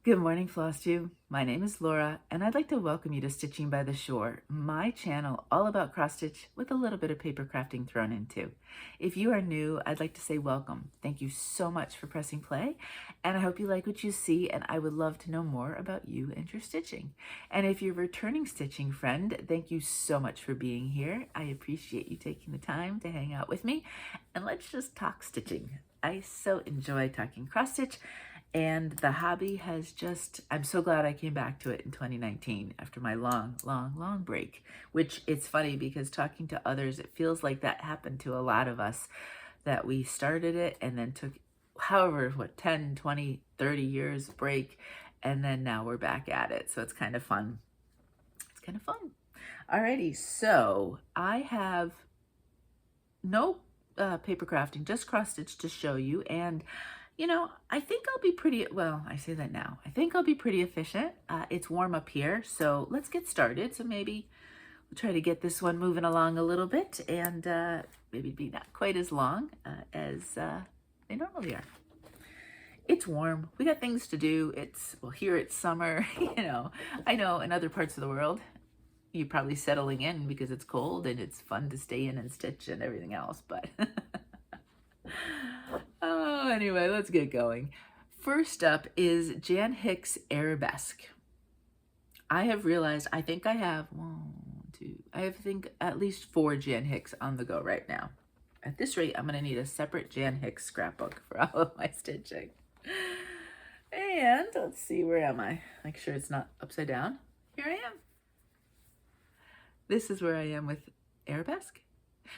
Good morning, Flosstube. My name is Laura, and I'd like to welcome you to Stitching by the Shore, my channel all about cross-stitch with a little bit of paper crafting thrown in too. If you are new, I'd like to say welcome. Thank you so much for pressing play, and I hope you like what you see, and I would love to know more about you and your stitching. And if you're a returning stitching friend, thank you so much for being here. I appreciate you taking the time to hang out with me, and let's just talk stitching. I so enjoy talking cross-stitch. And the hobby has just, I'm so glad I came back to it in 2019 after my long break, which it's funny because talking to others, it feels like that happened to a lot of us, that we started it and then took however, 10, 20, 30 years break. And then now we're back at it. So it's kind of fun. It's kind of fun. Alrighty, so I have no paper crafting, just cross stitch to show you. And you know, I think I'll be pretty, well, I say that now. I think I'll be pretty efficient. It's warm up here, so let's get started. So maybe we'll try to get this one moving along a little bit and maybe be not quite as long as they normally are. It's warm. We got things to do. Well, here it's summer, you know. I know in other parts of the world, you're probably settling in because it's cold and it's fun to stay in and stitch and everything else, but... Oh, anyway, let's get going. First up is Jan Hicks Arabesque. I have realized, I think I have I think at least 4 Jan Hicks on the go right now. At this rate, I'm going to need a separate Jan Hicks scrapbook for all of my stitching. And let's see, where am I? Make sure it's not upside down. Here I am. This is where I am with Arabesque.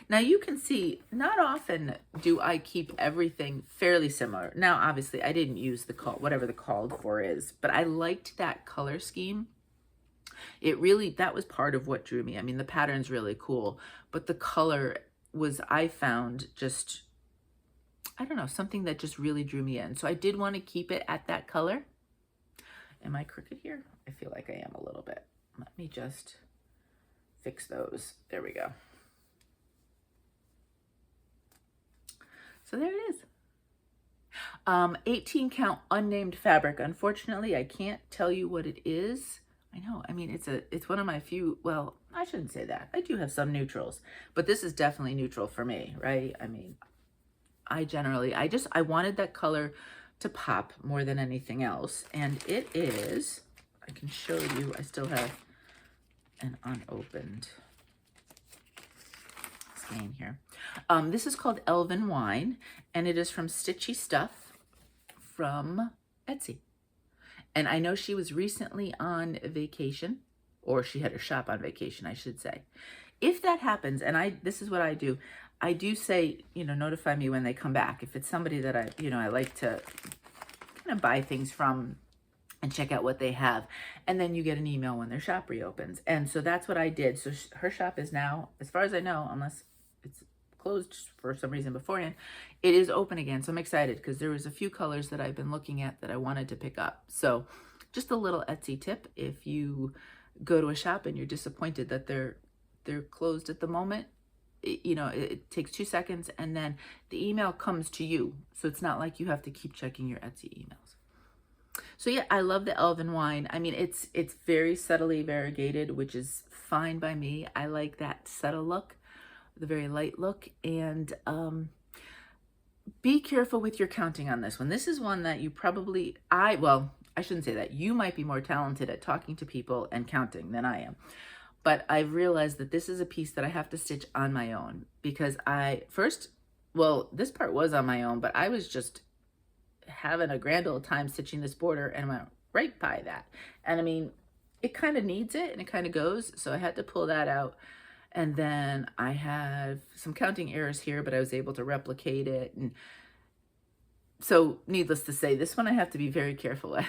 Now you can see, not often do I keep everything fairly similar. Now, obviously, I didn't use whatever the called for is, but I liked that color scheme. That was part of what drew me. I mean, the pattern's really cool, but the color was, I found, just, I don't know, something that just really drew me in. So I did want to keep it at that color. Am I crooked here? I feel like I am a little bit. Let me just fix those. There we go. So there it is. 18 count unnamed fabric. Unfortunately, I can't tell you what it is. I know, I mean, it's one of my few, well, I shouldn't say that. I do have some neutrals, but this is definitely neutral for me, right? I mean, I wanted that color to pop more than anything else. And it is, I can show you, I still have an unopened skein here. This is called Elvin Wine, and it is from Stitchy Stuff from Etsy. And I know she was recently on vacation, or she had her shop on vacation, I should say. If that happens, and this is what I do say, you know, notify me when they come back. If it's somebody that I like to kind of buy things from and check out what they have. And then you get an email when their shop reopens. And so that's what I did. So her shop is now, as far as I know, unless it's closed for some reason beforehand, it is open again. So I'm excited because there was a few colors that I've been looking at that I wanted to pick up. So just a little Etsy tip: if you go to a shop and you're disappointed that they're closed at the moment, it takes 2 seconds and then the email comes to you. So it's not like you have to keep checking your Etsy emails. So yeah, I love the Elvin Wine. I mean, it's very subtly variegated, which is fine by me. I like that subtle look, the very light look. And be careful with your counting on this one. This is one that you probably, well, I shouldn't say that. You might be more talented at talking to people and counting than I am. But I've realized that this is a piece that I have to stitch on my own because this part was on my own, but I was just having a grand old time stitching this border and I went right by that. And I mean, it kind of needs it and it kind of goes. So I had to pull that out. And then I have some counting errors here, but I was able to replicate it. And so needless to say, this one I have to be very careful with.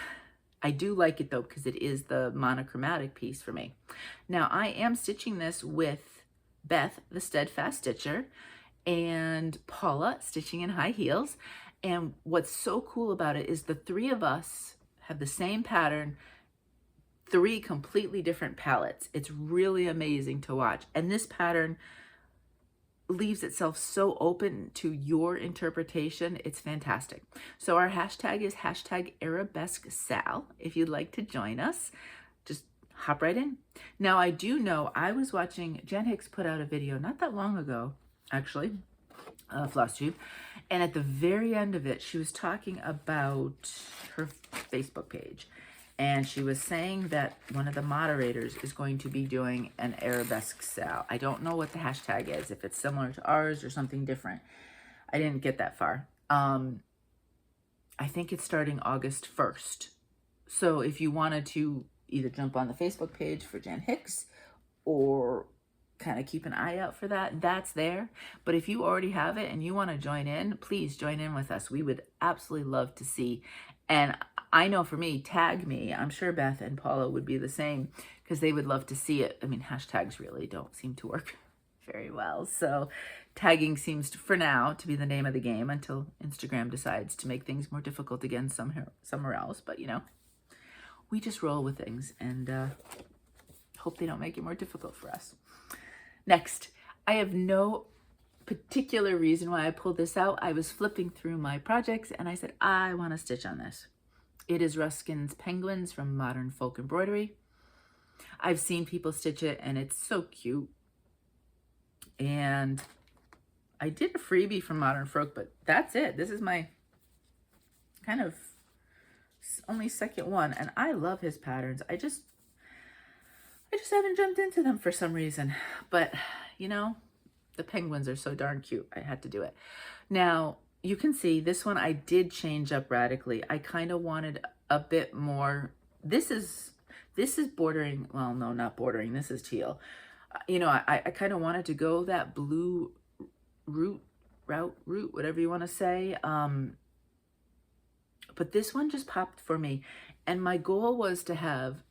I do like it though, because it is the monochromatic piece for me. Now I am stitching this with Beth, the Steadfast Stitcher, and Paula, Stitching in High Heels. And what's so cool about it is the 3 of us have the same pattern, 3 completely different palettes. It's really amazing to watch. And this pattern leaves itself so open to your interpretation. It's fantastic. So our hashtag is hashtag arabesquesal. If you'd like to join us, just hop right in. Now, I do know I was watching, Jen Hicks put out a video not that long ago, actually, Flosstube, and at the very end of it, she was talking about her Facebook page. And she was saying that one of the moderators is going to be doing an arabesquesal. I don't know what the hashtag is, if it's similar to ours or something different. I didn't get that far. I think it's starting August 1st. So if you wanted to either jump on the Facebook page for Jen Hicks or kind of keep an eye out for that, that's there. But if you already have it and you want to join in, please join in with us. We would absolutely love to see. And I know for me, tag me. I'm sure Beth and Paula would be the same because they would love to see it. I mean, hashtags really don't seem to work very well. So tagging seems to, for now, to be the name of the game until Instagram decides to make things more difficult again somewhere else. But, you know, we just roll with things and hope they don't make it more difficult for us. Next, I have no particular reason why I pulled this out. I was flipping through my projects and I said, I want to stitch on this. It is Ruskin's Penguins from Modern Folk Embroidery. I've seen people stitch it and it's so cute. And I did a freebie from Modern Folk, but that's it. This is my kind of only second one. And I love his patterns. I just haven't jumped into them for some reason. But, you know, the penguins are so darn cute. I had to do it. Now, you can see this one I did change up radically. I kind of wanted a bit more. This is bordering, well, no, not bordering. This is teal. You know, I kind of wanted to go that blue root, whatever you want to say. But this one just popped for me. And my goal was to have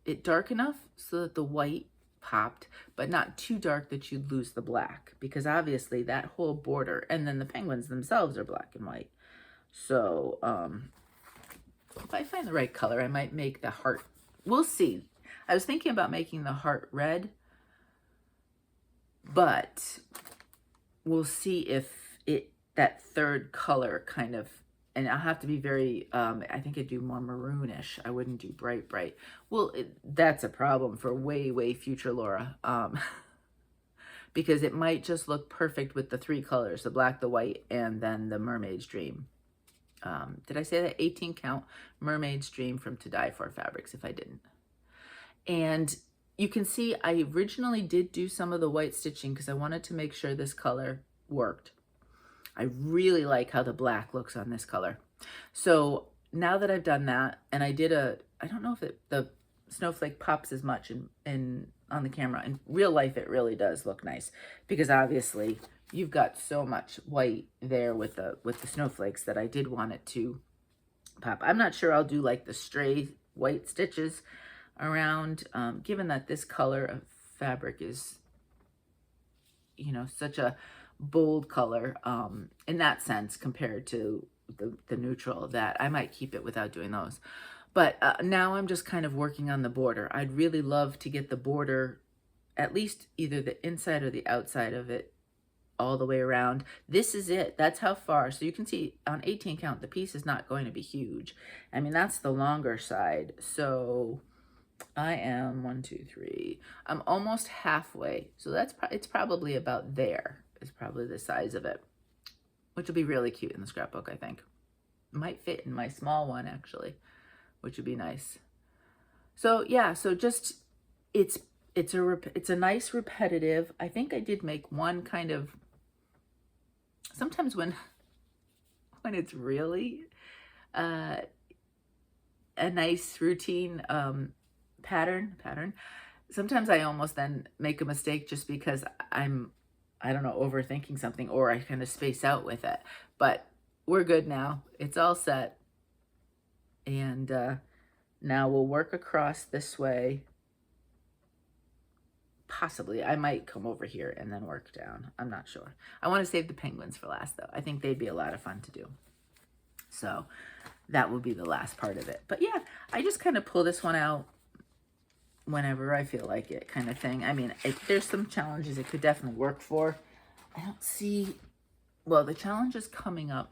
it dark enough so that the white popped, but not too dark that you'd lose the black, because obviously that whole border, and then the penguins themselves are black and white. So if I find the right color, I might make the heart. We'll see. I was thinking about making the heart red, but we'll see if that third color kind of, and I'll have to be very, I think I'd do more maroonish. I wouldn't do bright. Well, that's a problem for way future Laura. Because it might just look perfect with the three colors, the black, the white, and then the Mermaid's Dream. Did I say that? 18 count Mermaid's Dream from To Die For Fabrics, if I didn't. And you can see I originally did do some of the white stitching because I wanted to make sure this color worked. I really like how the black looks on this color. So now that I've done that, and I did I don't know if the snowflake pops as much in on the camera. In real life, it really does look nice because obviously you've got so much white there with the snowflakes that I did want it to pop. I'm not sure I'll do like the stray white stitches around, given that this color of fabric is, you know, such a bold color in that sense compared to the neutral, that I might keep it without doing those. But now I'm just kind of working on the border. I'd really love to get the border, at least either the inside or the outside of it, all the way around. This is it. That's how far. So you can see on 18 count, the piece is not going to be huge. I mean, that's the longer side. So I am 1, 2, 3. I'm almost halfway. So it's probably about there. Is probably the size of it, which will be really cute in the scrapbook. I think might fit in my small one actually, which would be nice. So yeah, so just it's a nice repetitive. I think I did make one kind of, sometimes when it's really a nice routine pattern, sometimes I almost then make a mistake just because I don't know, overthinking something, or I kind of space out with it. But we're good now. It's all set. And now we'll work across this way. Possibly. I might come over here and then work down. I'm not sure. I want to save the penguins for last, though. I think they'd be a lot of fun to do. So that will be the last part of it. But yeah, I just kind of pull this one out whenever I feel like it, kind of thing. I mean, there's some challenges it could definitely work for. I don't see, well, the challenge is coming up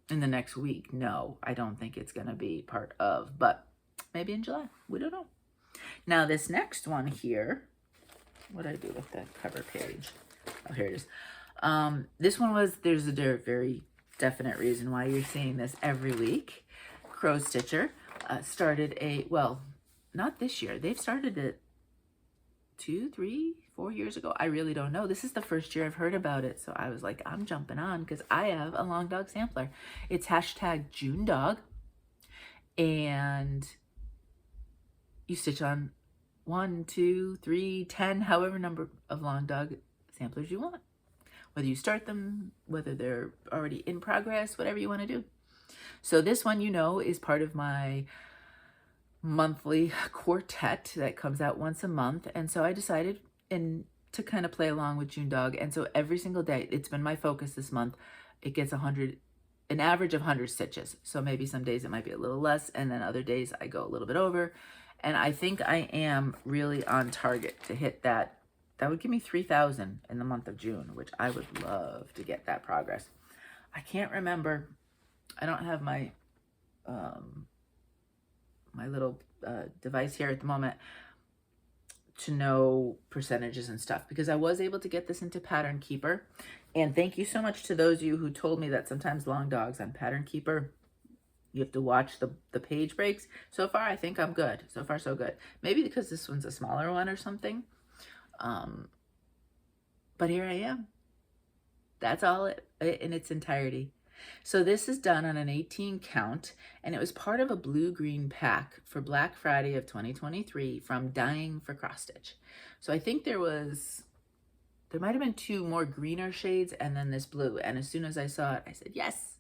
in the next week. No, I don't think it's going to be part of, but maybe in July. We don't know. Now this next one here, what did I do with that cover page? Oh, here it is. This one was, there's a very definite reason why you're seeing this every week. Crow Stitcher started a, well, not this year. They've started it 2, 3, 4 years ago. I really don't know. This is the first year I've heard about it. So I was like, I'm jumping on because I have a long dog sampler. It's hashtag junedog. And you stitch on 1, 2, 3, 10, however number of long dog samplers you want. Whether you start them, whether they're already in progress, whatever you want to do. So this one, you know, is part of my monthly quartet that comes out once a month. And so I decided to kind of play along with junedog. And so every single day, it's been my focus this month. It gets an average of 100 stitches. So maybe some days it might be a little less, and then other days I go a little bit over. And I think I am really on target to hit that. That would give me 3,000 in the month of June, which I would love to get that progress. I can't remember. I don't have my my little device here at the moment to know percentages and stuff, because I was able to get this into Pattern Keeper. And thank you so much to those of you who told me that sometimes long dogs on Pattern Keeper, you have to watch the page breaks. So far, I think I'm good. So far, so good. Maybe because this one's a smaller one or something. But here I am. That's all in its entirety. So this is done on an 18 count, and it was part of a blue-green pack for Black Friday of 2023 from Dying for Cross Stitch. So I think there might have been 2 more greener shades and then this blue. And as soon as I saw it, I said, yes.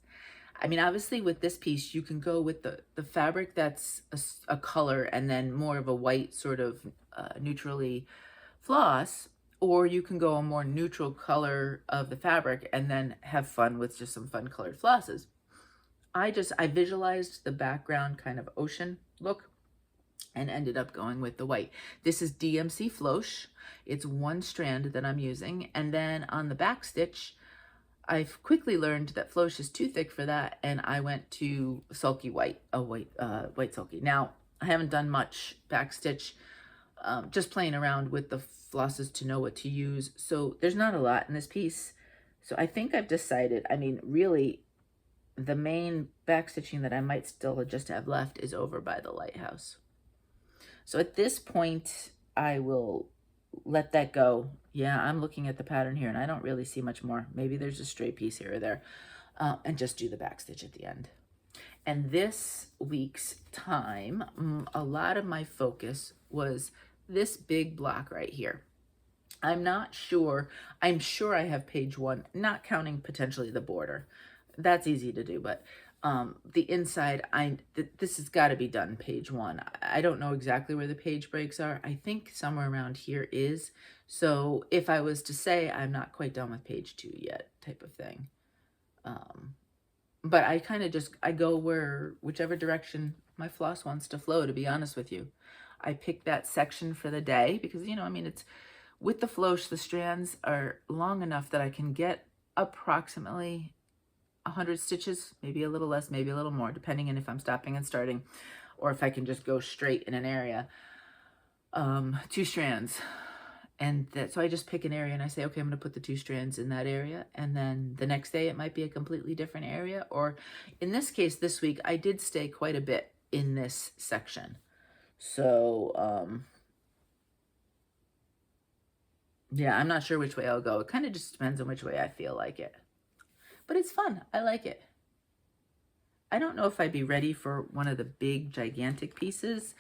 I mean, obviously with this piece, you can go with the fabric that's a color and then more of a white sort of neutrally floss, or you can go a more neutral color of the fabric and then have fun with just some fun colored flosses. I visualized the background kind of ocean look and ended up going with the white. This is DMC Floche. It's 1 strand that I'm using. And then on the back stitch, I've quickly learned that Floche is too thick for that, and I went to sulky white, white sulky. Now, I haven't done much back stitch, just playing around with the flosses to know what to use. So there's not a lot in this piece. So I think I've decided, I mean, really, the main back stitching that I might still just have left is over by the lighthouse. So at this point, I will let that go. Yeah, I'm looking at the pattern here and I don't really see much more. Maybe there's a stray piece here or there, and just do the back stitch at the end. And this week's time, a lot of my focus was this big block right here. I'm not sure. I'm sure I have page 1, not counting potentially the border. That's easy to do, but the inside, this has got to be done page 1. I don't know exactly where the page breaks are. I think somewhere around here is. So if I was to say I'm not quite done with page 2 yet, type of thing. But I kind of I go whichever direction my floss wants to flow, to be honest with you. I pick that section for the day because, you know, I mean, it's with the floche, the strands are long enough that I can get approximately 100 stitches, maybe a little less, maybe a little more, depending on if I'm stopping and starting or if I can just go straight in an area. 2 strands. And so I just pick an area and I say, okay, I'm going to put the 2 strands in that area. And then the next day it might be a completely different area. Or in this case, this week, I did stay quite a bit in this section. So, yeah, I'm not sure which way I'll go. It kind of just depends on which way I feel like it. But it's fun. I like it. I don't know if I'd be ready for one of the big, gigantic pieces.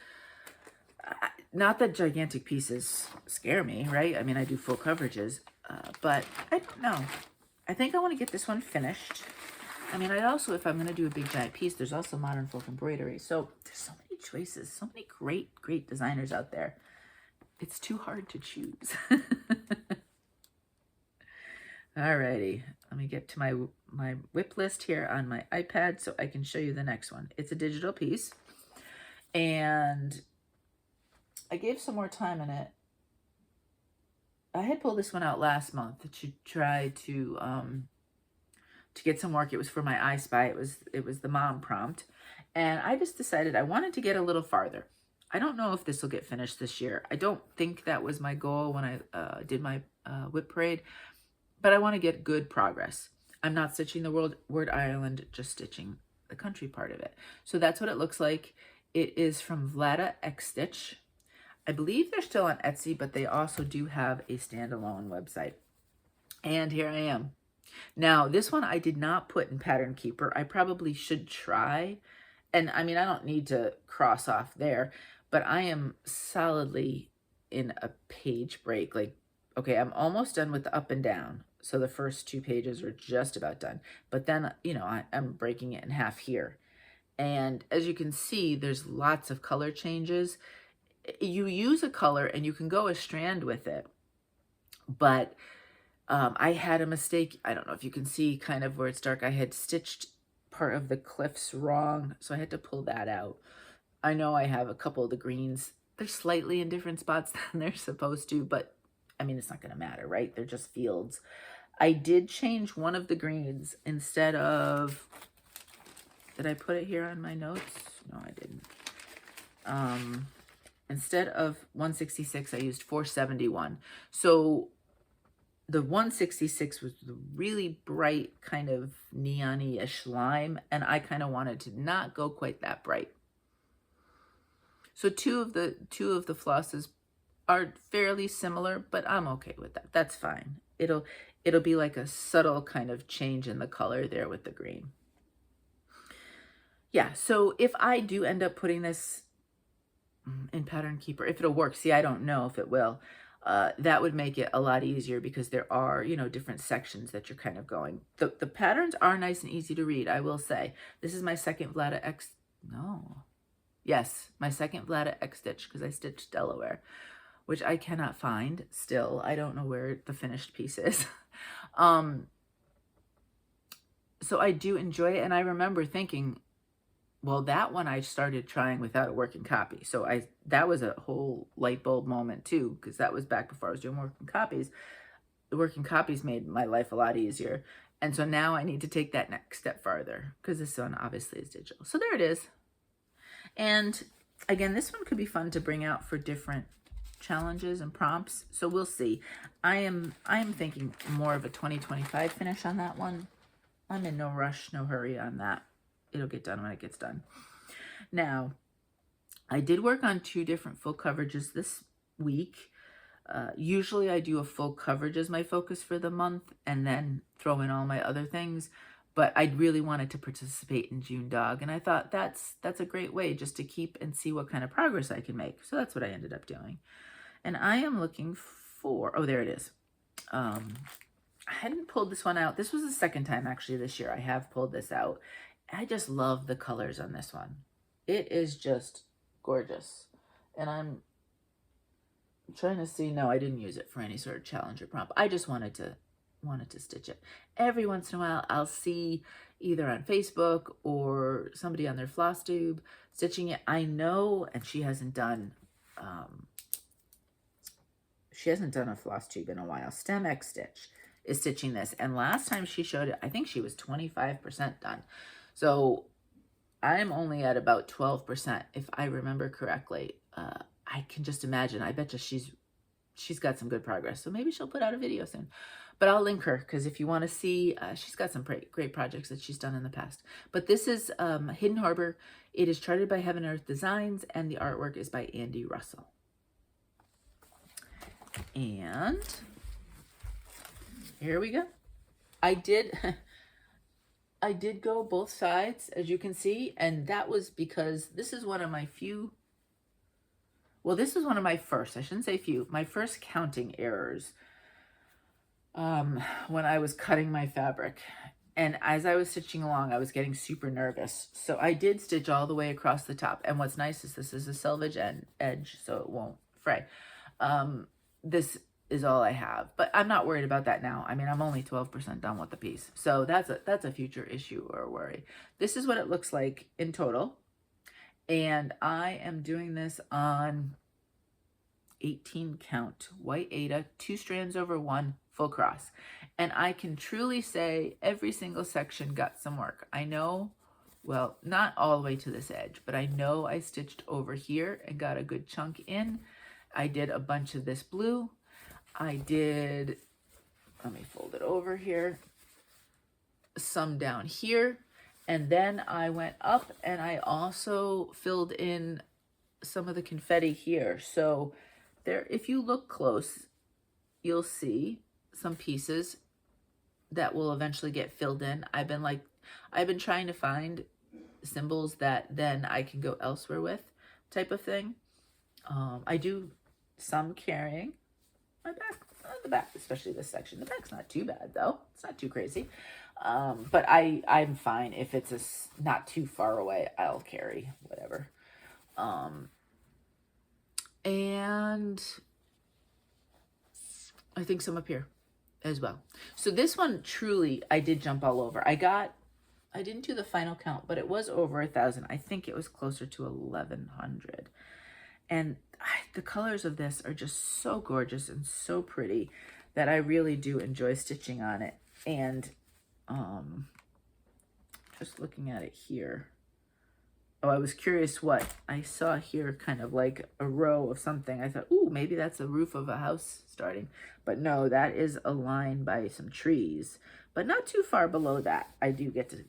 Not that gigantic pieces scare me, right? I mean, I do full coverages, but I don't know. I think I want to get this one finished. I mean, I'd also, if I'm going to do a big, giant piece, there's also modern folk embroidery. So there's so many choices, so many great, great designers out there. It's too hard to choose. Alrighty, let me get to my whip list here on my iPad so I can show you the next one. It's a digital piece, and I gave some more time in it I had pulled this one out last month to try to get some work. It was for my I Spy. It was the mom prompt. And I just decided I wanted to get a little farther. I don't know if this will get finished this year. I don't think that was my goal when I did my whip parade, but I want to get good progress. I'm not stitching the word Ireland, just stitching the country part of it. So that's what it looks like. It is from Vlada XStitch. I believe they're still on Etsy, but they also do have a standalone website. And here I am. Now, this one I did not put in Pattern Keeper. I probably should try. And I mean, I don't need to cross off there, but I am solidly in a page break. Like, okay, I'm almost done with the up and down. So the first 2 pages are just about done. But then, you know, I'm breaking it in half here. And as you can see, there's lots of color changes. You use a color and you can go a strand with it. But I had a mistake. I don't know if you can see kind of where it's dark. I had stitched part of the cliffs wrong, so I had to pull that out. I know I have a couple of the greens. They're slightly in different spots than they're supposed to, but I mean, it's not going to matter, right? They're just fields. I did change one of the greens instead of, did I put it here on my notes? No, I didn't. Instead of 166, I used 471. So the 166 was the really bright kind of neon-y-ish lime, and I kind of wanted to not go quite that bright. So two of the flosses are fairly similar, but I'm okay with that. That's fine. It'll be like a subtle kind of change in the color there with the green. Yeah, so if I do end up putting this in Pattern Keeper, if it'll work, see, I don't know if it will. That would make it a lot easier because there are, you know, different sections that you're kind of going. The patterns are nice and easy to read, I will say. This is my second Vlada my second Vlada XStitch because I stitched Delaware, which I cannot find still. I don't know where the finished piece is. So I do enjoy it, and I remember thinking, well, that one I started trying without a working copy. So that was a whole light bulb moment too, because that was back before I was doing working copies. The working copies made my life a lot easier. And so now I need to take that next step farther because this one obviously is digital. So there it is. And again, this one could be fun to bring out for different challenges and prompts. So we'll see. I am thinking more of a 2025 finish on that one. I'm in no rush, no hurry on that. It'll get done when it gets done. Now, I did work on 2 different full coverages this week. Usually I do a full coverage as my focus for the month and then throw in all my other things. But I really wanted to participate in Junedog, and I thought that's a great way just to keep and see what kind of progress I can make. So that's what I ended up doing. And I am looking for, oh, there it is. I hadn't pulled this one out. This was the second time actually this year I have pulled this out. I just love the colors on this one. It is just gorgeous. And I'm trying to see, no, I didn't use it for any sort of challenge or prompt. I just wanted to stitch it. Every once in a while, I'll see either on Facebook or somebody on their Flosstube stitching it. I know, and she hasn't done a Flosstube in a while. Stem XStitch is stitching this. And last time she showed it, I think she was 25% done. So I'm only at about 12%, if I remember correctly. I can just imagine. I bet you she's got some good progress. So maybe she'll put out a video soon. But I'll link her because if you want to see, she's got some great projects that she's done in the past. But this is Hidden Harbor. It is charted by Heaven Earth Designs, and the artwork is by Andy Russell. And here we go. I did go both sides, as you can see, and that was because this is one of my few, well, this is one of my first, I shouldn't say few, my first counting errors when I was cutting my fabric. And as I was stitching along, I was getting super nervous. So I did stitch all the way across the top. And what's nice is this is a selvage edge, so it won't fray. This is all I have, but I'm not worried about that now. I mean, I'm only 12% done with the piece. So that's a future issue or worry. This is what it looks like in total. And I am doing this on 18 count white aida, 2 strands over 1 full cross. And I can truly say every single section got some work. I know, well, not all the way to this edge, but I know I stitched over here and got a good chunk in. I did a bunch of this blue. I did, let me fold it over here, some down here. And then I went up and I also filled in some of the confetti here. So there, if you look close, you'll see some pieces that will eventually get filled in. I've been trying to find symbols that then I can go elsewhere with, type of thing. I do some carrying. My back, the back, especially this section. The back's not too bad though. It's not too crazy. But I'm fine if it's not too far away. I'll carry whatever. And I think some up here as well. So this one, truly, I did jump all over. I didn't do the final count, but it was over 1,000. I think it was closer to 1,100. And the colors of this are just so gorgeous and so pretty that I really do enjoy stitching on it. And just looking at it here. Oh, I was curious what I saw here, kind of like a row of something. I thought, ooh, maybe that's the roof of a house starting. But no, that is a line by some trees. But not too far below that, I do get to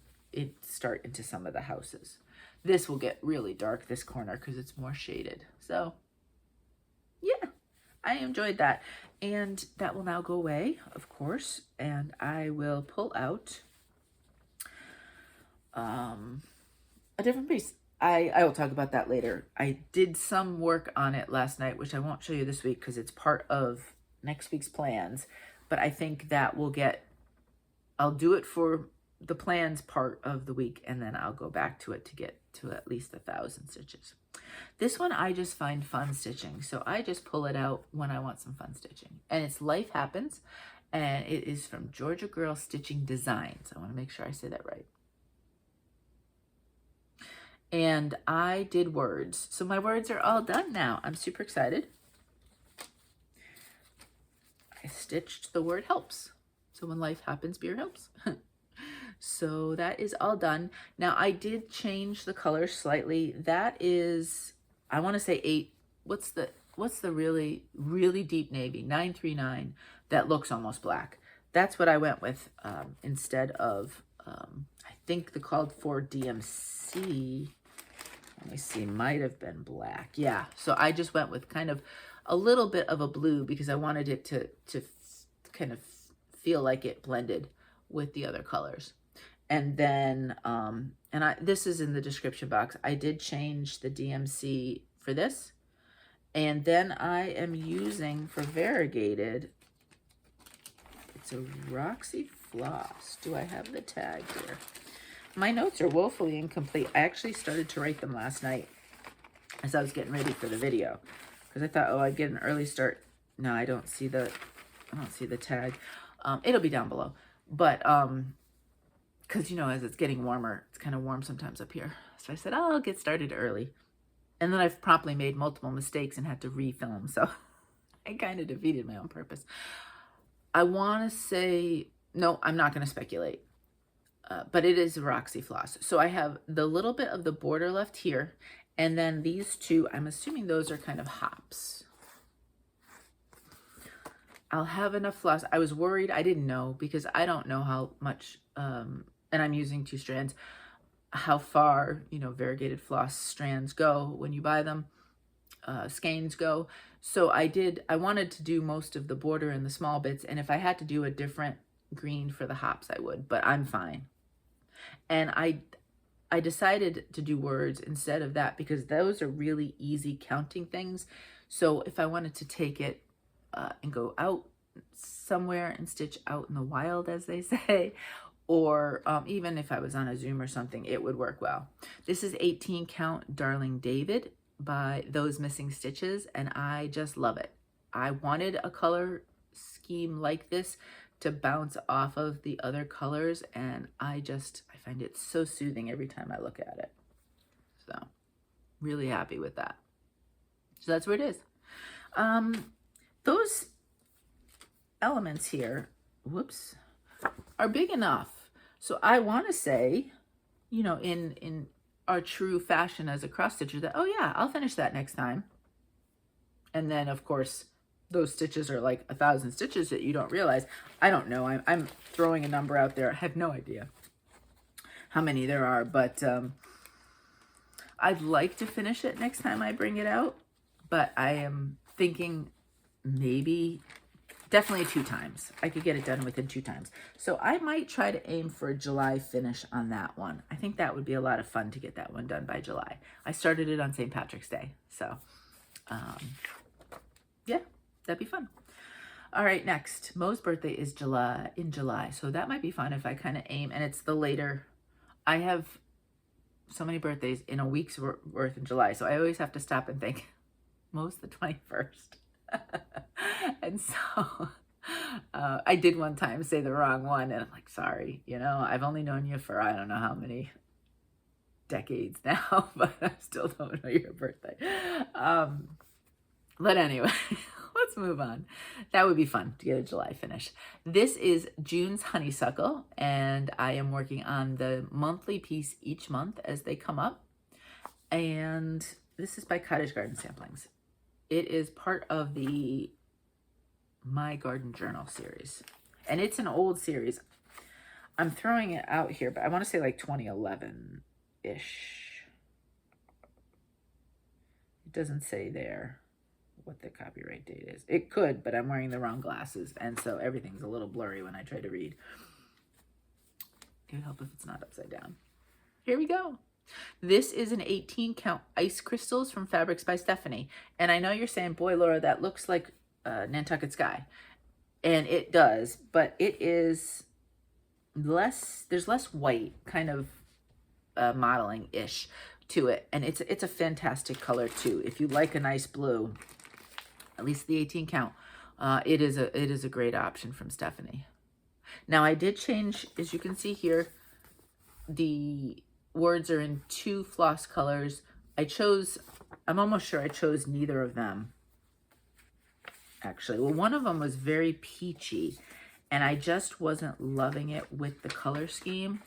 start into some of the houses. This will get really dark, this corner, because it's more shaded. So, yeah, I enjoyed that. And that will now go away, of course. And I will pull out a different piece. I will talk about that later. I did some work on it last night, which I won't show you this week because it's part of next week's plans. But I think that will I'll do it for the plans part of the week, and then I'll go back to it to get to at least 1,000 stitches. This one I just find fun stitching, so I just pull it out when I want some fun stitching. And it's Life Happens, and it is from Georgia Girl Stitching Designs. I want to make sure I say that right. And I did words. So my words are all done now. I'm super excited. I stitched the word helps. So when life happens, beer helps. So that is all done. Now I did change the color slightly. That is, I want to say 8. What's the really, really deep navy? 939. That looks almost black. That's what I went with instead of, I think the called for DMC. Let me see, might have been black. Yeah, so I just went with kind of a little bit of a blue because I wanted it to kind of feel like it blended with the other colors. And then, this is in the description box. I did change the DMC for this. And then I am using for variegated, it's a Roxy Floss. Do I have the tag here? My notes are woefully incomplete. I actually started to write them last night as I was getting ready for the video because I thought, oh, I'd get an early start. No, I don't see the tag. It'll be down below, but because as it's getting warmer, it's kind of warm sometimes up here. So I said, oh, I'll get started early, and then I've promptly made multiple mistakes and had to refilm. So I kind of defeated my own purpose. I want to say no. I'm not going to speculate. But it is a Roxy floss. So I have the little bit of the border left here. And then these two, I'm assuming those are kind of hops. I'll have enough floss. I was worried. I didn't know because I don't know how much, and I'm using 2 strands, how far, variegated floss strands go when you buy them, skeins go. So I wanted to do most of the border and the small bits. And if I had to do a different green for the hops, I would, but I'm fine. And I decided to do words instead of that because those are really easy counting things. So if I wanted to take it and go out somewhere and stitch out in the wild, as they say, or even if I was on a Zoom or something, it would work well. This is 18 count Darling David by Those Missing Stitches, and I just love it. I wanted a color scheme like this to bounce off of the other colors, and I find it so soothing every time I look at it. So really happy with that. So that's where it is. Those elements here, whoops, are big enough. So I want to say, you know, in our true fashion as a cross stitcher, that, oh yeah, I'll finish that next time. And then of course, those stitches are like 1,000 stitches that you don't realize. I don't know. I'm throwing a number out there. I have no idea how many there are, but I'd like to finish it next time I bring it out. But I am thinking maybe, definitely 2 times. I could get it done within 2 times. So I might try to aim for a July finish on that one. I think that would be a lot of fun to get that one done by July. I started it on St. Patrick's Day. So yeah, that'd be fun. All right, next. Mo's birthday is in July. So that might be fun if I kind of aim, and it's the later. I have so many birthdays in a week's worth in July. So I always have to stop and think, Mo's the 21st. And so I did one time say the wrong one, and I'm like, sorry, you know, I've only known you for I don't know how many decades now, but I still don't know your birthday. But anyway, let's move on. That would be fun to get a July finish. This is June's Honeysuckle, and I am working on the monthly piece each month as they come up. And this is by Cottage Garden Samplings. It is part of the My Garden Journal series. And it's an old series. I'm throwing it out here, but I want to say like 2011-ish. It doesn't say there what the copyright date is. It could, but I'm wearing the wrong glasses, and so everything's a little blurry when I try to read. It would help if it's not upside down. Here we go. This is an 18 count ice crystals from Fabrics by Stephanie. And I know you're saying, boy, Laura, that looks like Nantucket Sky. And it does, but it is less, there's less white kind of modeling-ish to it. And it's a fantastic color too. If you like a nice blue, at least the 18 count, it is a great option from Stephanie. Now I did change, as you can see here, the words are in 2 floss colors. I'm almost sure I chose neither of them. Actually, well, one of them was very peachy, and I just wasn't loving it with the color scheme,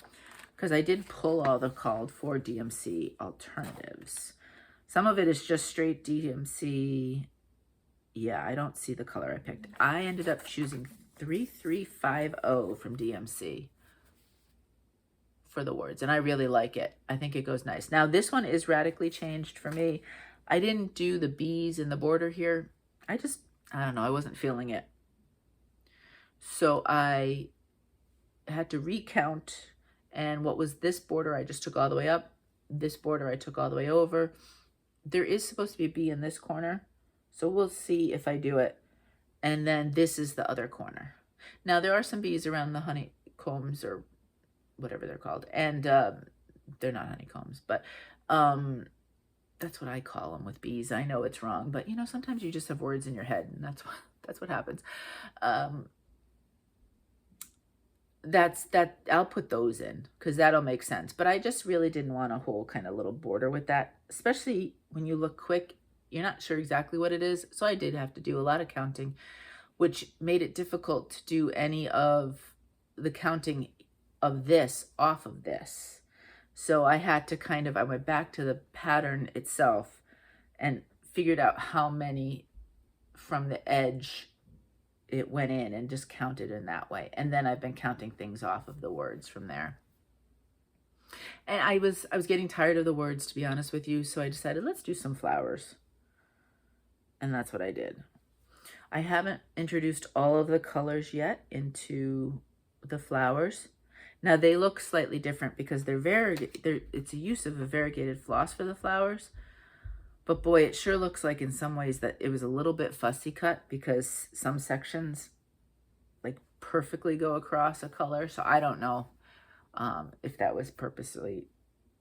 because I did pull all the called for DMC alternatives. Some of it is just straight DMC. Yeah, I don't see the color I picked. I ended up choosing 3350 from DMC for the words, and I really like it. I think it goes nice. Now this one is radically changed for me. I didn't do the bees in the border here. I don't know, I wasn't feeling it. So I had to recount, and what was this border I just took all the way up. This border I took all the way over. There is supposed to be a bee in this corner, so we'll see if I do it. And then this is the other corner. Now there are some bees around the honeycombs, or whatever they're called, and they're not honeycombs, but that's what I call them with bees. I know it's wrong, but you know, sometimes you just have words in your head, and that's what happens. I'll put those in because that'll make sense. But I just really didn't want a whole kind of little border with that, especially when you look quick, you're not sure exactly what it is. So I did have to do a lot of counting, which made it difficult to do any of the counting of this off of this. So I had to I went back to the pattern itself and figured out how many from the edge it went in and just counted in that way. And then I've been counting things off of the words from there. And I was getting tired of the words, to be honest with you. So I decided, let's do some flowers. And that's what I did. I haven't introduced all of the colors yet into the flowers. Now they look slightly different because it's a use of a variegated floss for the flowers. But boy, it sure looks like in some ways that it was a little bit fussy cut, because some sections like perfectly go across a color. So I don't know if that was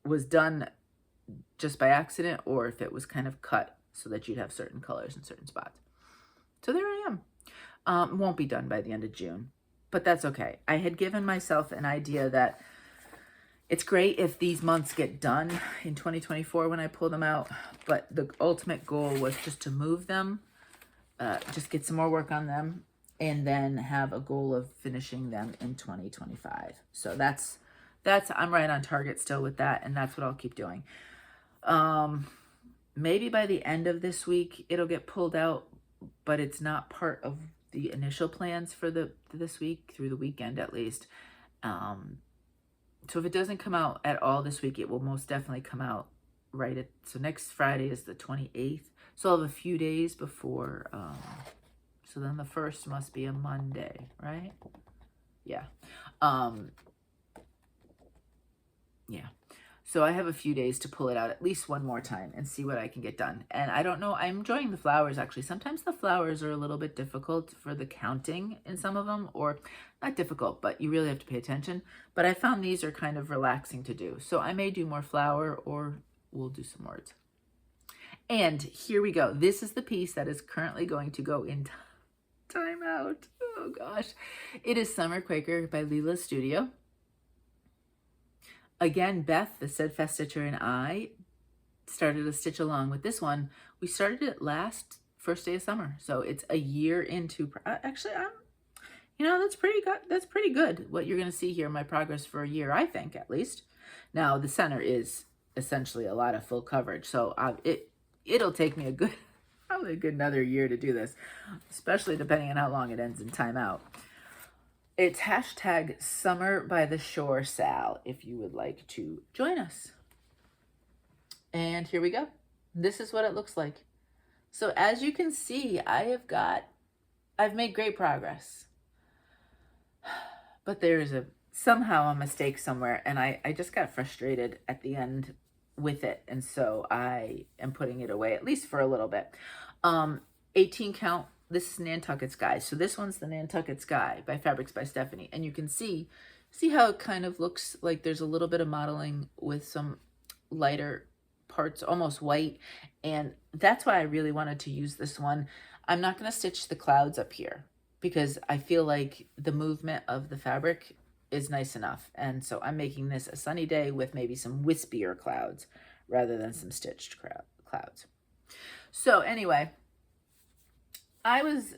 was done just by accident, or if it was kind of cut so that you'd have certain colors in certain spots. So there I am. Won't be done by the end of June. But that's okay. I had given myself an idea that it's great if these months get done in 2024 when I pull them out, but the ultimate goal was just to move them just get some more work on them, and then have a goal of finishing them in 2025. So that's I'm right on target still with that, and that's what I'll keep doing. Maybe by the end of this week it'll get pulled out, but it's not part of the initial plans for this week, through the weekend at least. So if it doesn't come out at all this week, it will most definitely come out so next Friday is the 28th. So I'll have a few days before, so then the 1st must be a Monday, right? Yeah. Yeah. So I have a few days to pull it out at least one more time and see what I can get done. And I don't know, I'm enjoying the flowers actually. Sometimes the flowers are a little bit difficult for the counting in some of them, or not difficult, but you really have to pay attention. But I found these are kind of relaxing to do. So I may do more flower, or we'll do some words. And here we go. This is the piece that is currently going to go in timeout. Oh gosh. It is Summer Quaker by Leela's Studio. Again, Beth, the Steadfast Stitcher, and I started a stitch along with this one. We started it first day of summer. So it's a year into, actually, that's pretty good. That's pretty good. What you're going to see here, my progress for a year, I think, at least. Now, the center is essentially a lot of full coverage. So it'll take me probably a good another year to do this, especially depending on how long it ends in timeout. It's hashtag summerbytheshoresal if you would like to join us. And here we go. This is what it looks like. So as you can see, I've made great progress. But there is somehow a mistake somewhere, and I just got frustrated at the end with it. And so I am putting it away, at least for a little bit. 18 count. This is Nantucket Sky. So this one's the Nantucket Sky by Fabrics by Stephanie. And you can see how it kind of looks like there's a little bit of modeling with some lighter parts, almost white. And that's why I really wanted to use this one. I'm not going to stitch the clouds up here because I feel like the movement of the fabric is nice enough. And so I'm making this a sunny day with maybe some wispier clouds rather than some stitched clouds. So anyway, I was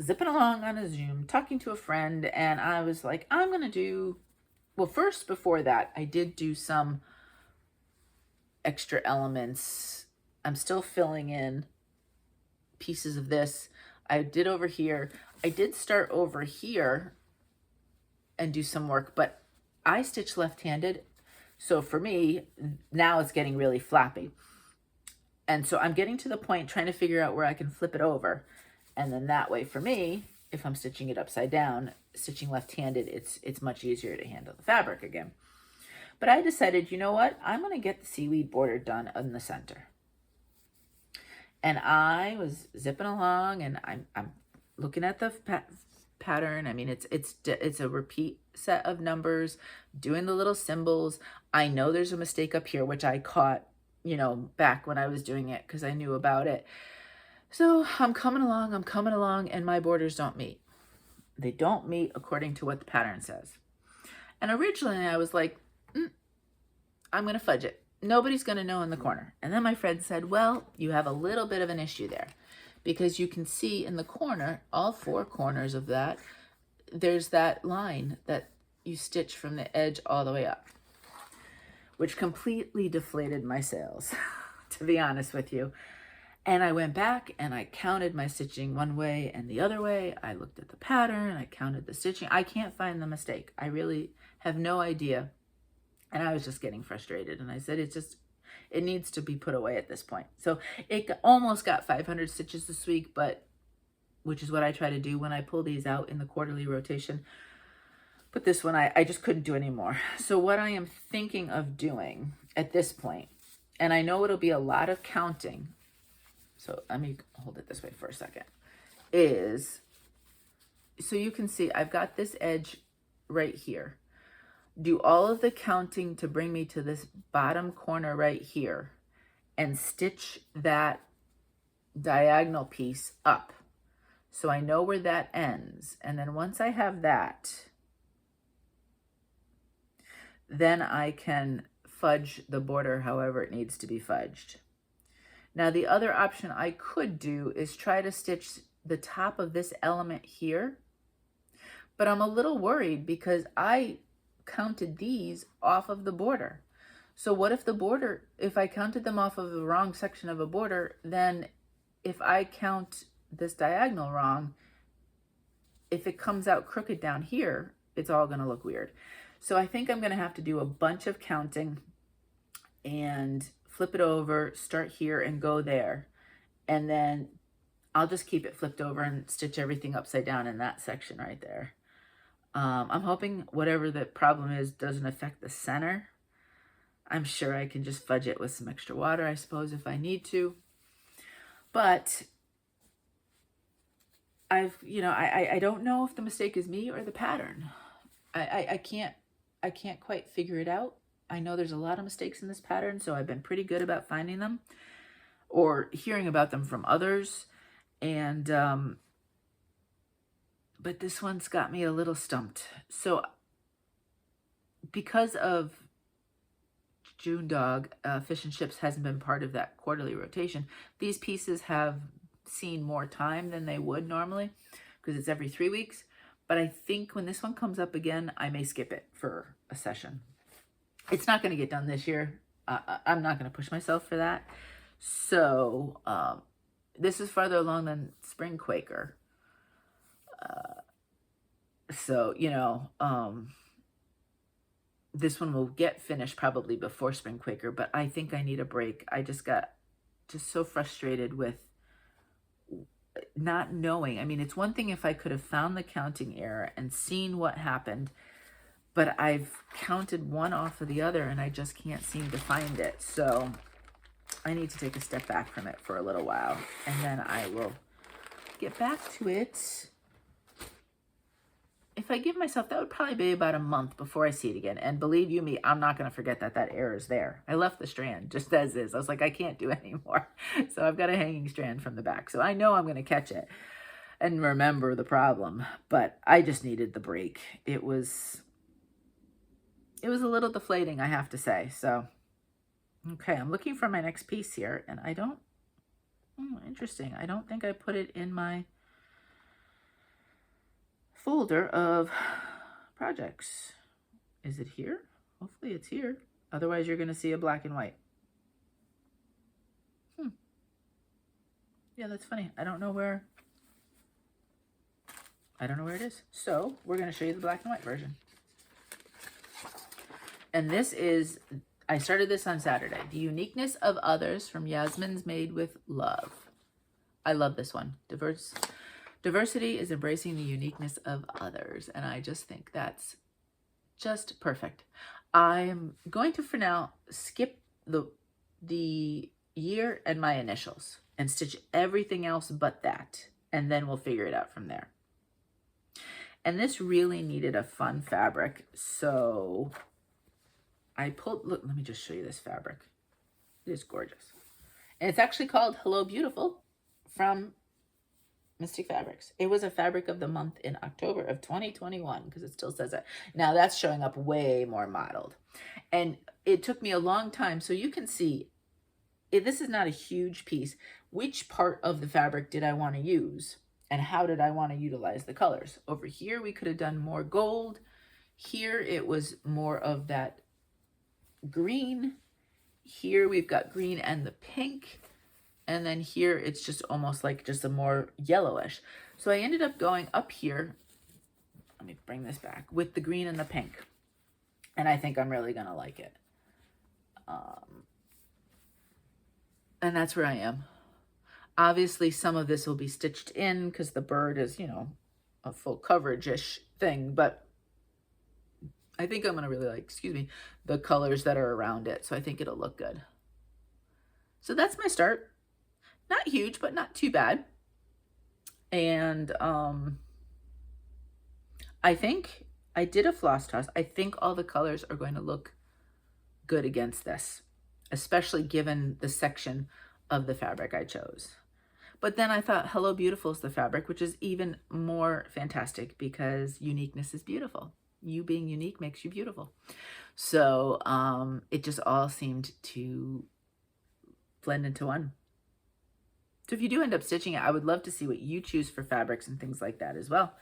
zipping along on a Zoom, talking to a friend, and I was like, I'm going to do, well, first, before that, I did do some extra elements. I'm still filling in pieces of this. I did over here. I did start over here and do some work, but I stitch left-handed. So for me, now it's getting really flappy. And so I'm getting to the point trying to figure out where I can flip it over. And then that way for me, if I'm stitching it upside down, stitching left-handed, it's much easier to handle the fabric again. But I decided, you know what? I'm going to get the seaweed border done in the center. And I was zipping along, and I'm looking at the pattern. I mean, it's a repeat set of numbers, doing the little symbols. I know there's a mistake up here, which I caught, back when I was doing it because I knew about it. So I'm coming along, and my borders don't meet. They don't meet according to what the pattern says. And originally I was like, I'm going to fudge it. Nobody's going to know in the corner. And then my friend said, well, you have a little bit of an issue there because you can see in the corner, all four corners of that, there's that line that you stitch from the edge all the way up, which completely deflated my sails, to be honest with you. And I went back and I counted my stitching one way and the other way. I looked at the pattern, I counted the stitching. I can't find the mistake. I really have no idea. And I was just getting frustrated. And I said, it needs to be put away at this point. So it almost got 500 stitches this week, which is what I try to do when I pull these out in the quarterly rotation. But this one, I just couldn't do anymore. So what I am thinking of doing at this point, and I know it'll be a lot of counting, so let me hold it this way for a second, is, so you can see I've got this edge right here. Do all of the counting to bring me to this bottom corner right here and stitch that diagonal piece up. So I know where that ends. And then once I have that, then I can fudge the border however it needs to be fudged. Now the other option I could do is try to stitch the top of this element here, but I'm a little worried because I counted these off of the border. So what if the border, if I counted them off of the wrong section of a border, then if I count this diagonal wrong, if it comes out crooked down here, it's all going to look weird. So I think I'm going to have to do a bunch of counting and flip it over, start here and go there. And then I'll just keep it flipped over and stitch everything upside down in that section right there. I'm hoping whatever the problem is doesn't affect the center. I'm sure I can just fudge it with some extra water, I suppose, if I need to. But I don't know if the mistake is me or the pattern. I can't quite figure it out. I know there's a lot of mistakes in this pattern, so I've been pretty good about finding them or hearing about them from others. And but this one's got me a little stumped. So because of junedog, fish and chips hasn't been part of that quarterly rotation, these pieces have seen more time than they would normally because it's every 3 weeks. But I think when this one comes up again, I may skip it for a session. It's not going to get done this year. I'm not going to push myself for that. So this is farther along than spring Quaker. So, this one will get finished probably before spring Quaker, but I think I need a break. I just got so frustrated with not knowing. I mean, it's one thing if I could have found the counting error and seen what happened, but I've counted one off of the other and I just can't seem to find it. So I need to take a step back from it for a little while and then I will get back to it. If I give myself, that would probably be about a month before I see it again. And believe you me, I'm not going to forget that error is there. I left the strand just as is. I was like, I can't do it anymore. So I've got a hanging strand from the back. So I know I'm going to catch it and remember the problem. But I just needed the break. It was a little deflating, I have to say. So, okay, I'm looking for my next piece here. And I don't, interesting. I don't think I put it in my folder of projects. Is it here? Hopefully it's here. Otherwise you're going to see a black and white. Yeah, that's funny. I don't know where it is. So we're going to show you the black and white version. And this is, I started this on Saturday. The Uniqueness of Others from Yasmin's Made with Love. I love this one. Diversity is embracing the uniqueness of others. And I just think that's just perfect. I'm going to, for now, skip the year and my initials and stitch everything else but that. And then we'll figure it out from there. And this really needed a fun fabric. So I pulled, look, let me just show you this fabric. It is gorgeous. And it's actually called Hello Beautiful from Mystic Fabrics. It was a fabric of the month in October of 2021 because it still says it. Now that's showing up way more modeled. And it took me a long time. So you can see, this is not a huge piece. Which part of the fabric did I want to use? And how did I want to utilize the colors? Over here, we could have done more gold. Here, it was more of that green. Here, we've got green and the pink. And then here, it's just almost like just a more yellowish. So I ended up going up here. Let me bring this back with the green and the pink. And I think I'm really going to like it. And that's where I am. Obviously, some of this will be stitched in because the bird is, a full coverage-ish thing. But I think I'm going to really like, the colors that are around it. So I think it'll look good. So that's my start. Not huge, but not too bad. And I think I did a floss toss. I think all the colors are going to look good against this, especially given the section of the fabric I chose. But then I thought Hello Beautiful is the fabric, which is even more fantastic because uniqueness is beautiful. You being unique makes you beautiful. So it just all seemed to blend into one. So if you do end up stitching it, I would love to see what you choose for fabrics and things like that as well.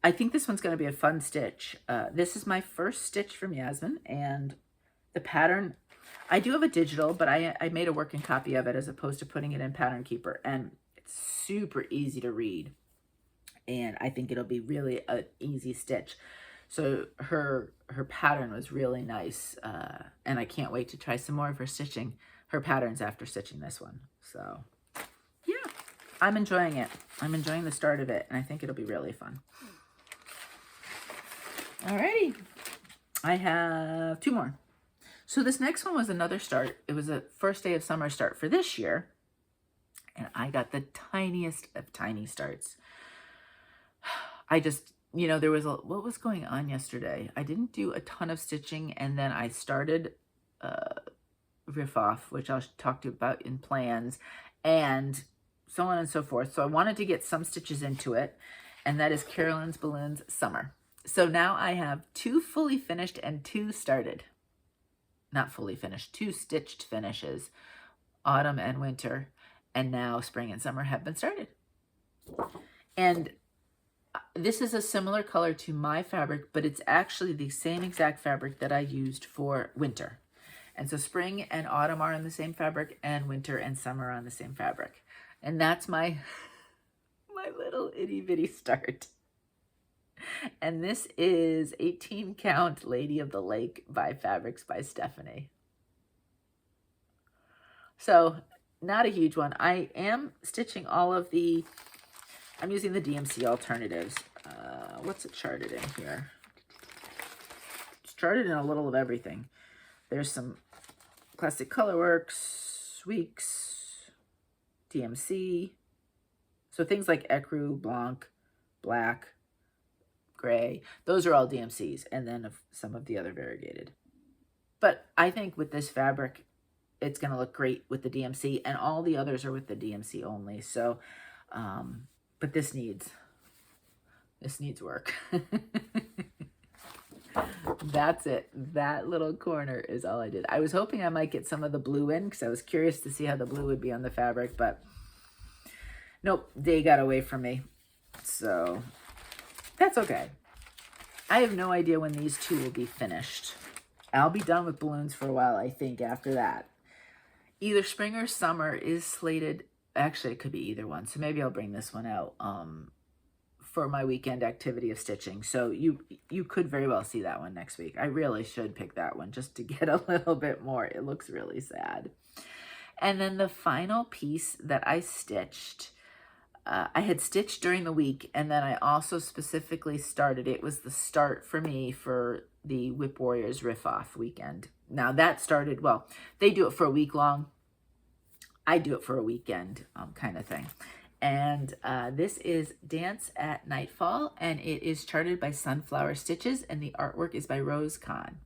I think this one's going to be a fun stitch. This is my first stitch from Yasmin, and the pattern, I do have a digital, but I made a working copy of it as opposed to putting it in Pattern Keeper, and it's super easy to read, and I think it'll be really an easy stitch. So her pattern was really nice, and I can't wait to try some more of her stitching, her patterns after stitching this one. So yeah, I'm enjoying it. I'm enjoying the start of it, and I think it'll be really fun. Alrighty, I have 2 more. So this next one was another start. It was a first day of summer start for this year, and I got the tiniest of tiny starts. I just, you know, there was what was going on yesterday? I didn't do a ton of stitching, and then I started riff off, which I'll talk to you about in plans, and so on and so forth. So I wanted to get some stitches into it, and that is Carolyns Balloons Summer. So now I have 2 fully finished and 2 started. Not fully finished, 2 stitched finishes, autumn and winter, and now spring and summer have been started. And this is a similar color to my fabric, but it's actually the same exact fabric that I used for winter. And so spring and autumn are on the same fabric, and winter and summer are on the same fabric. And that's my little itty bitty start. And this is 18 count Lady of the Lake by Fabrics by Stephanie. So not a huge one. I am stitching all of the, I'm using the DMC alternatives. What's it charted in here? It's charted in a little of everything. There's some Classic Colorworks, Weeks, DMC. So things like Ecru, Blanc, Black, Gray, those are all DMCs, and then some of the other variegated. But I think with this fabric, it's going to look great with the DMC, and all the others are with the DMC only. So, but this needs work. That's it. That little corner is all I did. I was hoping I might get some of the blue in, because I was curious to see how the blue would be on the fabric, but nope, they got away from me. So that's okay. I have no idea when these 2 will be finished. I'll be done with balloons for a while, I think, after that. Either spring or summer is slated. Actually, it could be either one. So maybe I'll bring this one out for my weekend activity of stitching. So you could very well see that one next week. I really should pick that one just to get a little bit more. It looks really sad. And then the final piece that I stitched, I had stitched during the week, and then I also specifically started. It was the start for me for the Whip Warriors Riff Off weekend. Now that started, well, they do it for a week long. I do it for a weekend kind of thing. And this is Dance at Nightfall, and it is charted by Sunflower Stitches, and the artwork is by Rose Kahn.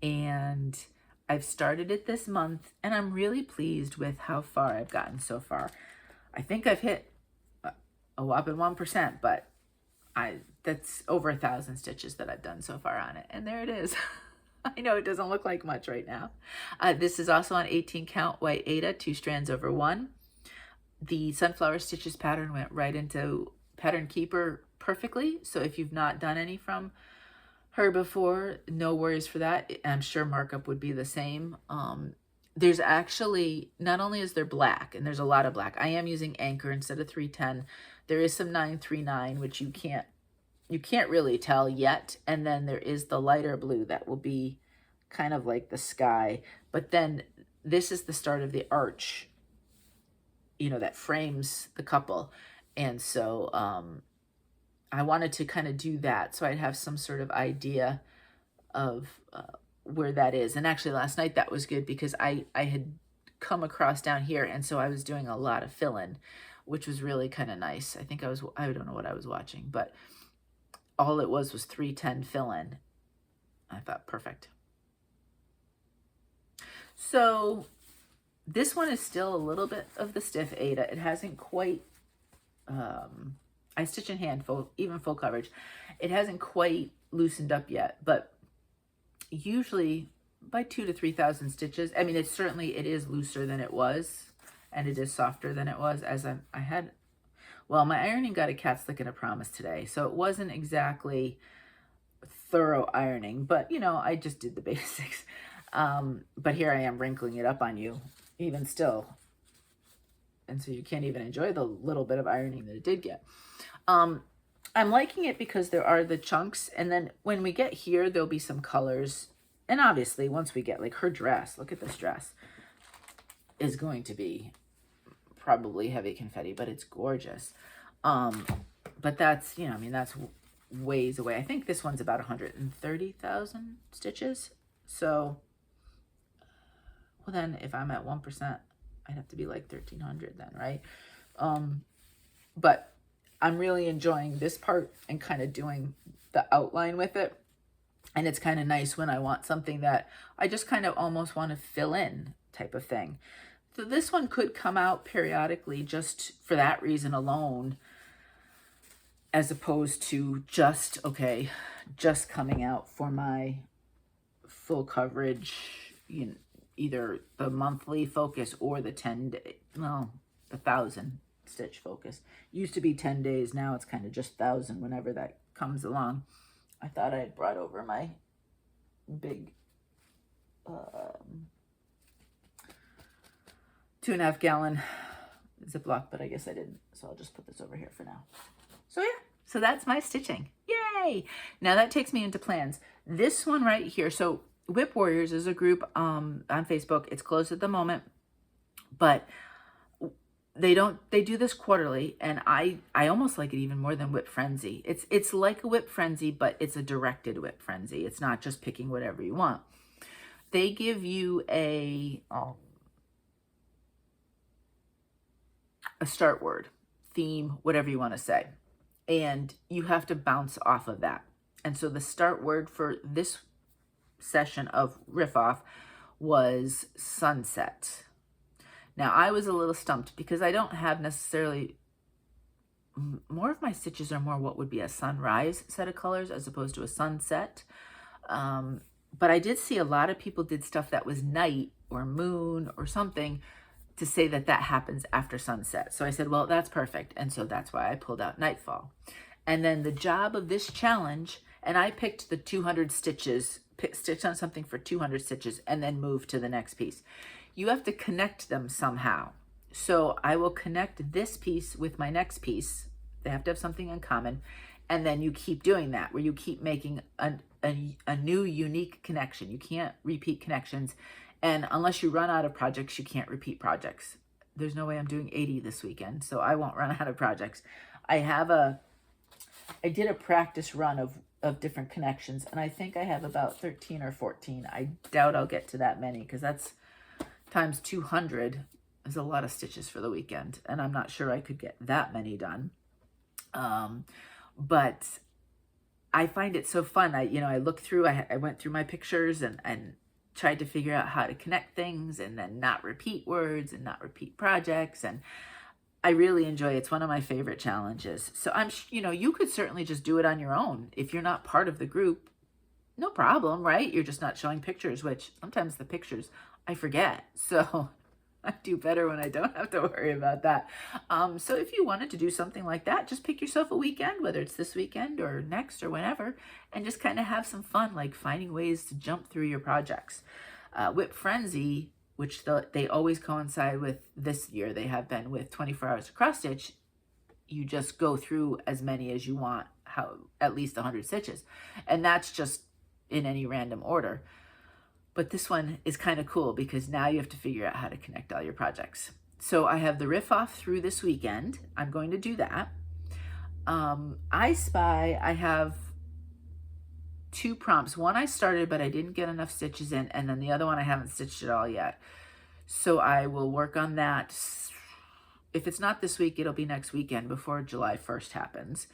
And I've started it this month, and I'm really pleased with how far I've gotten so far. I think I've hit a whopping 1%, but that's over 1,000 stitches that I've done so far on it. And there it is. I know it doesn't look like much right now. This is also on 18 count white Aida, 2 strands over 1. The Sunflower Stitches pattern went right into Pattern Keeper perfectly. So if you've not done any from her before, no worries for that. I'm sure markup would be the same. There's actually, not only is there black, and there's a lot of black. I am using Anchor instead of 310. There is some 939, which you can't really tell yet. And then there is the lighter blue that will be kind of like the sky. But then this is the start of the arch, you know, that frames the couple. And so I wanted to kind of do that so I'd have some sort of idea of where that is. And actually last night that was good because I had come across down here, and so I was doing a lot of fill-in, which was really kind of nice. I don't know what I was watching, but all it was 310 fill-in. I thought, perfect. So this one is still a little bit of the stiff Aida. It hasn't quite, I stitch in hand, even full coverage. It hasn't quite loosened up yet, but usually by 2,000 to 3,000 stitches. I mean, it is looser than it was, and it is softer than it was as I had. Well, my ironing got a cat lick and a promise today, so it wasn't exactly thorough ironing, but you know, I just did the basics. But here I am wrinkling it up on you even still, and so you can't even enjoy the little bit of ironing that it did get. I'm liking it because there are the chunks, and then when we get here, there'll be some colors. And obviously, once we get, like, her dress, look at this dress, is going to be probably heavy confetti, but it's gorgeous. But that's, you know, I mean, that's ways away. I think this one's about 130,000 stitches. So, well, then if I'm at 1%, I'd have to be like 1,300 then, right? But I'm really enjoying this part and kind of doing the outline with it. And it's kind of nice when I want something that I just kind of almost want to fill in type of thing. So this one could come out periodically just for that reason alone, as opposed to just, okay, just coming out for my full coverage, you know, either the monthly focus or the 10-day, well, the 1,000 stitch focus. Used to be 10 days, now it's kind of just 1,000 whenever that comes along. I thought I had brought over my big 2.5 gallon Ziploc, but I guess I didn't, so I'll just put this over here for now. So yeah, so that's my stitching. Yay! Now that takes me into plans. This one right here, so Whip Warriors is a group on Facebook. It's closed at the moment, but they do this quarterly, and I almost like it even more than Whip Frenzy. It's like a Whip Frenzy, but it's a directed Whip Frenzy. It's not just picking whatever you want. They give you a start word, theme, whatever you want to say, and you have to bounce off of that. And so the start word for this session of Riff Off was sunset. Now, I was a little stumped because I don't have necessarily, more of my stitches are more what would be a sunrise set of colors as opposed to a sunset. But I did see a lot of people did stuff that was night or moon or something to say that that happens after sunset. So I said, well, that's perfect. And so that's why I pulled out Nightfall. And then the job of this challenge, and I picked the 200 stitches, stitch on something for 200 stitches and then move to the next piece. You have to connect them somehow. So I will connect this piece with my next piece. They have to have something in common. And then you keep doing that, where you keep making a new unique connection. You can't repeat connections. And unless you run out of projects, you can't repeat projects. There's no way I'm doing 80 this weekend, so I won't run out of projects. I did a practice run of different connections, and I think I have about 13 or 14. I doubt I'll get to that many, because that's times 200 is a lot of stitches for the weekend, and I'm not sure I could get that many done. But I find it so fun. I look through, I went through my pictures and tried to figure out how to connect things and then not repeat words and not repeat projects. And I really enjoy it. It's one of my favorite challenges. So you could certainly just do it on your own. If you're not part of the group, no problem, right? You're just not showing pictures, which sometimes the pictures I forget. So I do better when I don't have to worry about that. So if you wanted to do something like that, just pick yourself a weekend, whether it's this weekend or next or whenever, and just kind of have some fun, like finding ways to jump through your projects. Whip Frenzy, which they always coincide with this year, they have been with 24 hours of cross stitch. You just go through as many as you want, at least 100 stitches. And that's just in any random order. But this one is kind of cool because now you have to figure out how to connect all your projects. So I have the Riff Off through this weekend. I'm going to do that. I Spy, I have 2 prompts. One I started, but I didn't get enough stitches in. And then the other one I haven't stitched at all yet. So I will work on that. If it's not this week, it'll be next weekend before July 1st happens.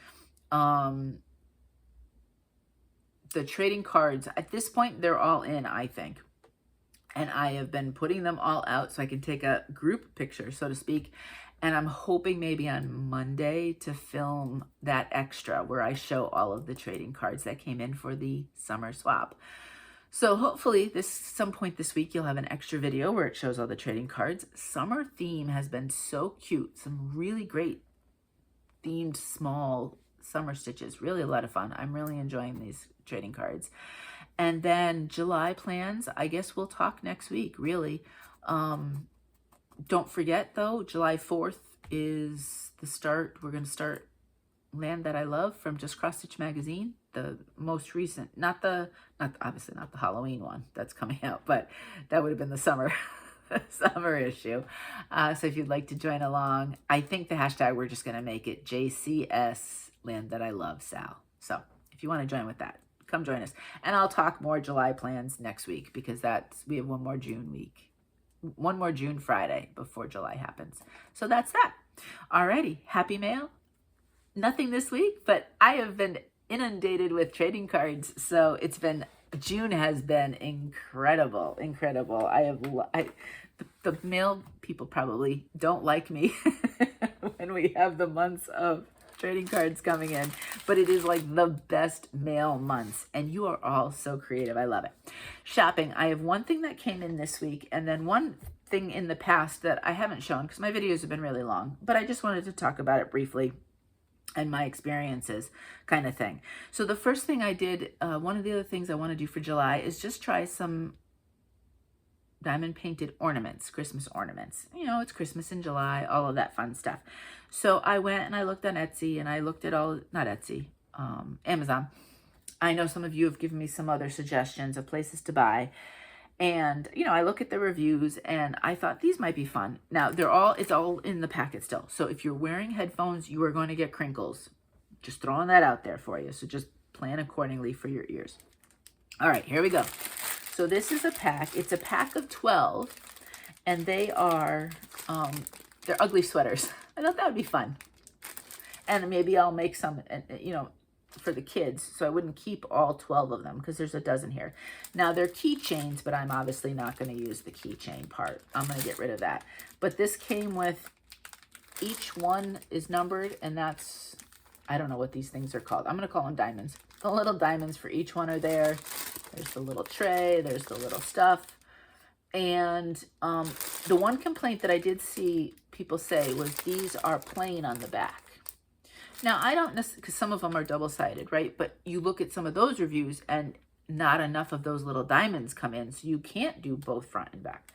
The trading cards, at this point, they're all in, I think. And I have been putting them all out so I can take a group picture, so to speak. And I'm hoping maybe on Monday to film that extra where I show all of the trading cards that came in for the summer swap. So hopefully some point this week you'll have an extra video where it shows all the trading cards. Summer theme has been so cute. Some really great themed small summer stitches. Really a lot of fun. I'm really enjoying these trading cards. And then July plans, I guess we'll talk next week, really. Don't forget though, July 4th is the start. We're going to start Land That I Love from Just Cross Stitch magazine, the most recent, obviously not the Halloween one that's coming out, but that would have been the summer summer issue. So if you'd like to join along, I think the hashtag, we're just going to make it JCS Land That I Love Sal. So if you want to join with that, come join us. And I'll talk more July plans next week, because we have one more June Friday before July happens. So that's that. Alrighty, happy mail. Nothing this week, but I have been inundated with trading cards. So June has been incredible. The mail people probably don't like me when we have the months of trading cards coming in, but it is like the best mail months, and you are all so creative. I love it. Shopping. I have one thing that came in this week, and then one thing in the past that I haven't shown because my videos have been really long, but I just wanted to talk about it briefly and my experiences kind of thing. So the first thing I did, one of the other things I want to do for July is just try some diamond painted ornaments, Christmas ornaments. You know, it's Christmas in July, all of that fun stuff. So I went and I looked on Etsy, and I looked at Amazon. I know some of you have given me some other suggestions of places to buy. And, you know, I look at the reviews and I thought these might be fun. Now, it's all in the packet still. So if you're wearing headphones, you are going to get crinkles. Just throwing that out there for you. So just plan accordingly for your ears. All right, here we go. So this is a pack. It's a pack of 12, and they are, they're ugly sweaters. I thought that would be fun. And maybe I'll make some, you know, for the kids, so I wouldn't keep all 12 of them because there's a dozen here. Now they're keychains, but I'm obviously not going to use the keychain part. I'm going to get rid of that. But this came with, each one is numbered, and that's, I don't know what these things are called. I'm going to call them diamonds. The little diamonds for each one are there. There's the little tray, there's the little stuff. And the one complaint that I did see people say was these are plain on the back. Now, I don't necessarily, because some of them are double-sided, right? But you look at some of those reviews and not enough of those little diamonds come in, so you can't do both front and back.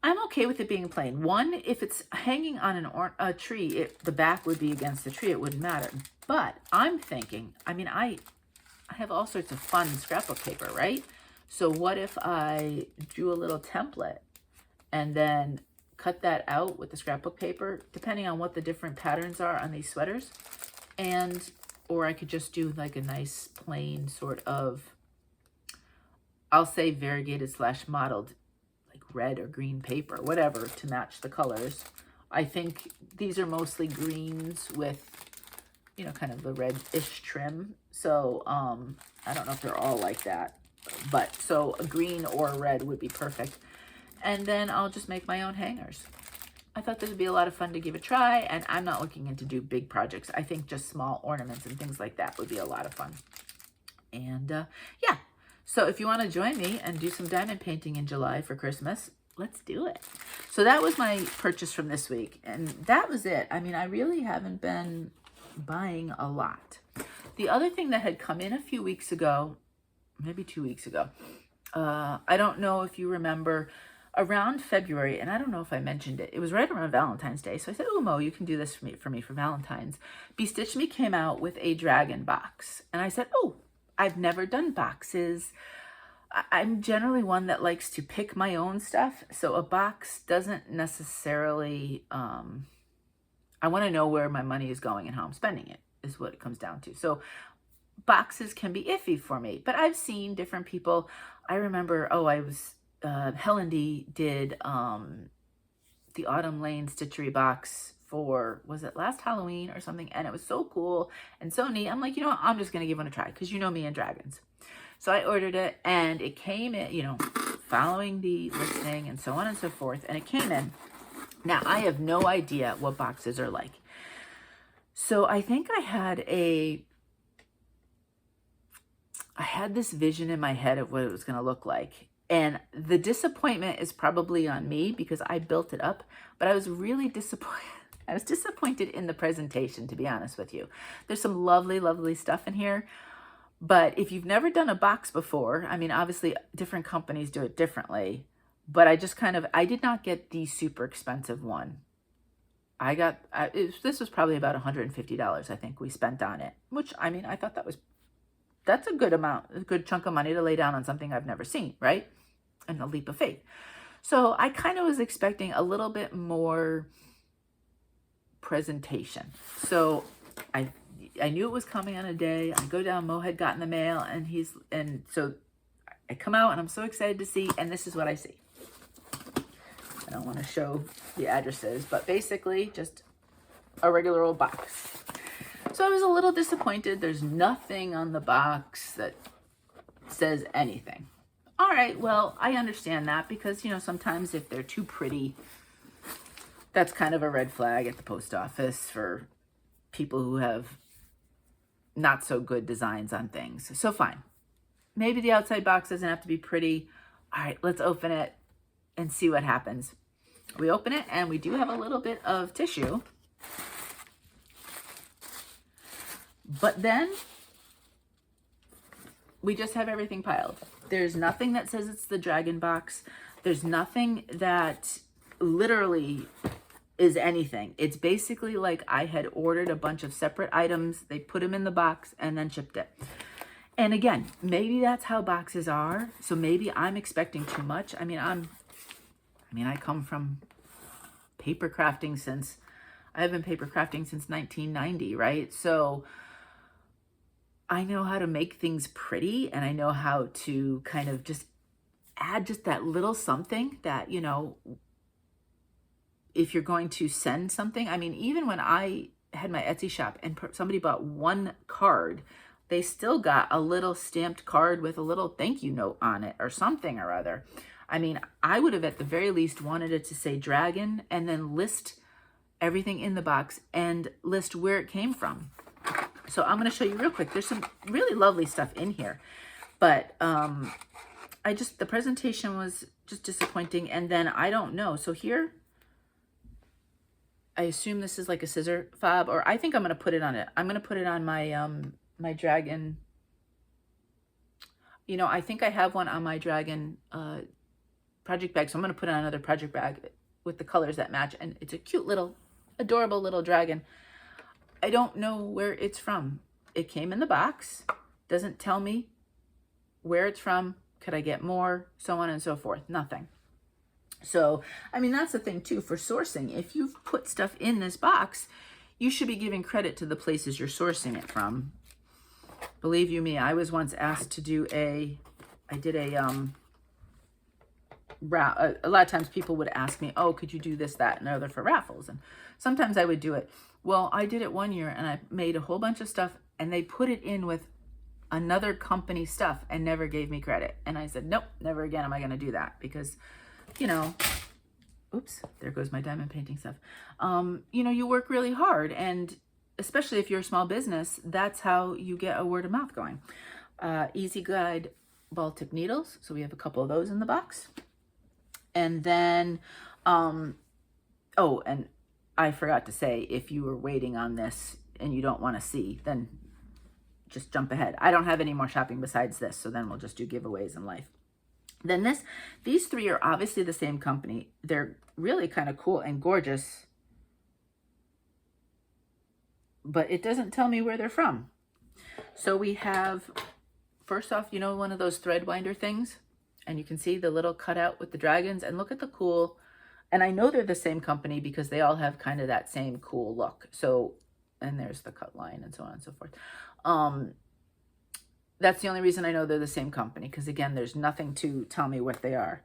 I'm okay with it being plain. One, if it's hanging on a tree, the back would be against the tree. It wouldn't matter. But I'm thinking, I mean, I have all sorts of fun scrapbook paper, right? So what if I drew a little template and then cut that out with the scrapbook paper, depending on what the different patterns are on these sweaters, or I could just do like a nice plain sort of, I'll say variegated / mottled, like red or green paper, whatever, to match the colors. I think these are mostly greens with, you know, kind of the red-ish trim. So I don't know if they're all like that, but so a green or a red would be perfect. And then I'll just make my own hangers. I thought this would be a lot of fun to give a try, and I'm not looking into do big projects. I think just small ornaments and things like that would be a lot of fun. And yeah, so if you want to join me and do some diamond painting in July for Christmas, let's do it. So that was my purchase from this week, and that was it. I mean, I really haven't been buying a lot. The other thing that had come in a few weeks ago, maybe 2 weeks ago, I don't know if you remember, around February, and I don't know if I mentioned it, it was right around Valentine's Day. So I said, oh, Mo, you can do this for me for Valentine's. Bestitch Me came out with a dragon box. And I said, oh, I've never done boxes. I'm generally one that likes to pick my own stuff. So a box doesn't necessarily, I want to know where my money is going and how I'm spending it, is what it comes down to. So boxes can be iffy for me, but I've seen different people. I remember, Helen D did the Autumn Lane Stitchery box for, was it last Halloween or something? And it was so cool and so neat. I'm like, you know what? I'm just going to give one a try because you know me and dragons. So I ordered it and it came in, you know, following the listing and so on and so forth. And it came in. Now, I have no idea what boxes are like. So I think I had I had this vision in my head of what it was going to look like. And the disappointment is probably on me because I built it up, but I was really disappointed. I was disappointed in the presentation, to be honest with you. There's some lovely, lovely stuff in here. But if you've never done a box before, I mean, obviously different companies do it differently, but I did not get the super expensive one. This was probably about $150, I think we spent on it, which, I mean, I thought that's a good amount, a good chunk of money to lay down on something I've never seen, right? And a leap of faith. So I kind of was expecting a little bit more presentation. So I knew it was coming on a day. I go down, Mo had gotten the mail, and so I come out and I'm so excited to see, and this is what I see. I don't want to show the addresses, but basically just a regular old box. So I was a little disappointed. There's nothing on the box that says anything. All right, well, I understand that because, you know, sometimes if they're too pretty, that's kind of a red flag at the post office for people who have not so good designs on things. So fine. Maybe the outside box doesn't have to be pretty. All right, let's open it and see what happens. We open it and we do have a little bit of tissue. But then we just have everything piled. There's nothing that says it's the dragon box. There's nothing that literally is anything. It's basically like I had ordered a bunch of separate items. They put them in the box and then shipped it. And again, maybe that's how boxes are. So maybe I'm expecting too much. I come from paper crafting I've been paper crafting since 1990, right? So I know how to make things pretty, and I know how to kind of just add just that little something that, you know, if you're going to send something, I mean, even when I had my Etsy shop and somebody bought one card, they still got a little stamped card with a little thank you note on it or something or other. I mean, I would have at the very least wanted it to say dragon and then list everything in the box and list where it came from. So I'm going to show you real quick. There's some really lovely stuff in here, but the presentation was just disappointing. And then I don't know. So here, I assume this is like a scissor fob, or I think I'm going to put it on it. I'm going to put it on my, my dragon. You know, I think I have one on my dragon, project bag. So I'm going to put it on another project bag with the colors that match. And it's a cute little, adorable little dragon. I don't know where it's from. It came in the box. Doesn't tell me where it's from. Could I get more? So on and so forth. Nothing. So, I mean, that's the thing too for sourcing. If you've put stuff in this box, you should be giving credit to the places you're sourcing it from. Believe you me, I was once asked to do a lot of times people would ask me, oh, could you do this, that, and the other for raffles? And sometimes I would do it. Well, I did it one year and I made a whole bunch of stuff and they put it in with another company stuff and never gave me credit. And I said, nope, never again am I going to do that because, you know, oops, there goes my diamond painting stuff. You know, you work really hard, and especially if you're a small business, that's how you get a word of mouth going. Easy Glide ball tip needles. So we have a couple of those in the box. And then, oh, and I forgot to say, if you were waiting on this and you don't want to see, then just jump ahead. I don't have any more shopping besides this, so then we'll just do giveaways in life. Then these three are obviously the same company. They're really kind of cool and gorgeous, but it doesn't tell me where they're from. So we have, first off, you know, one of those thread winder things, and you can see the little cutout with the dragons, and look at the cool, and I know they're the same company because they all have kind of that same cool look. So, and there's the cut line and so on and so forth. That's the only reason I know they're the same company, because again, there's nothing to tell me what they are.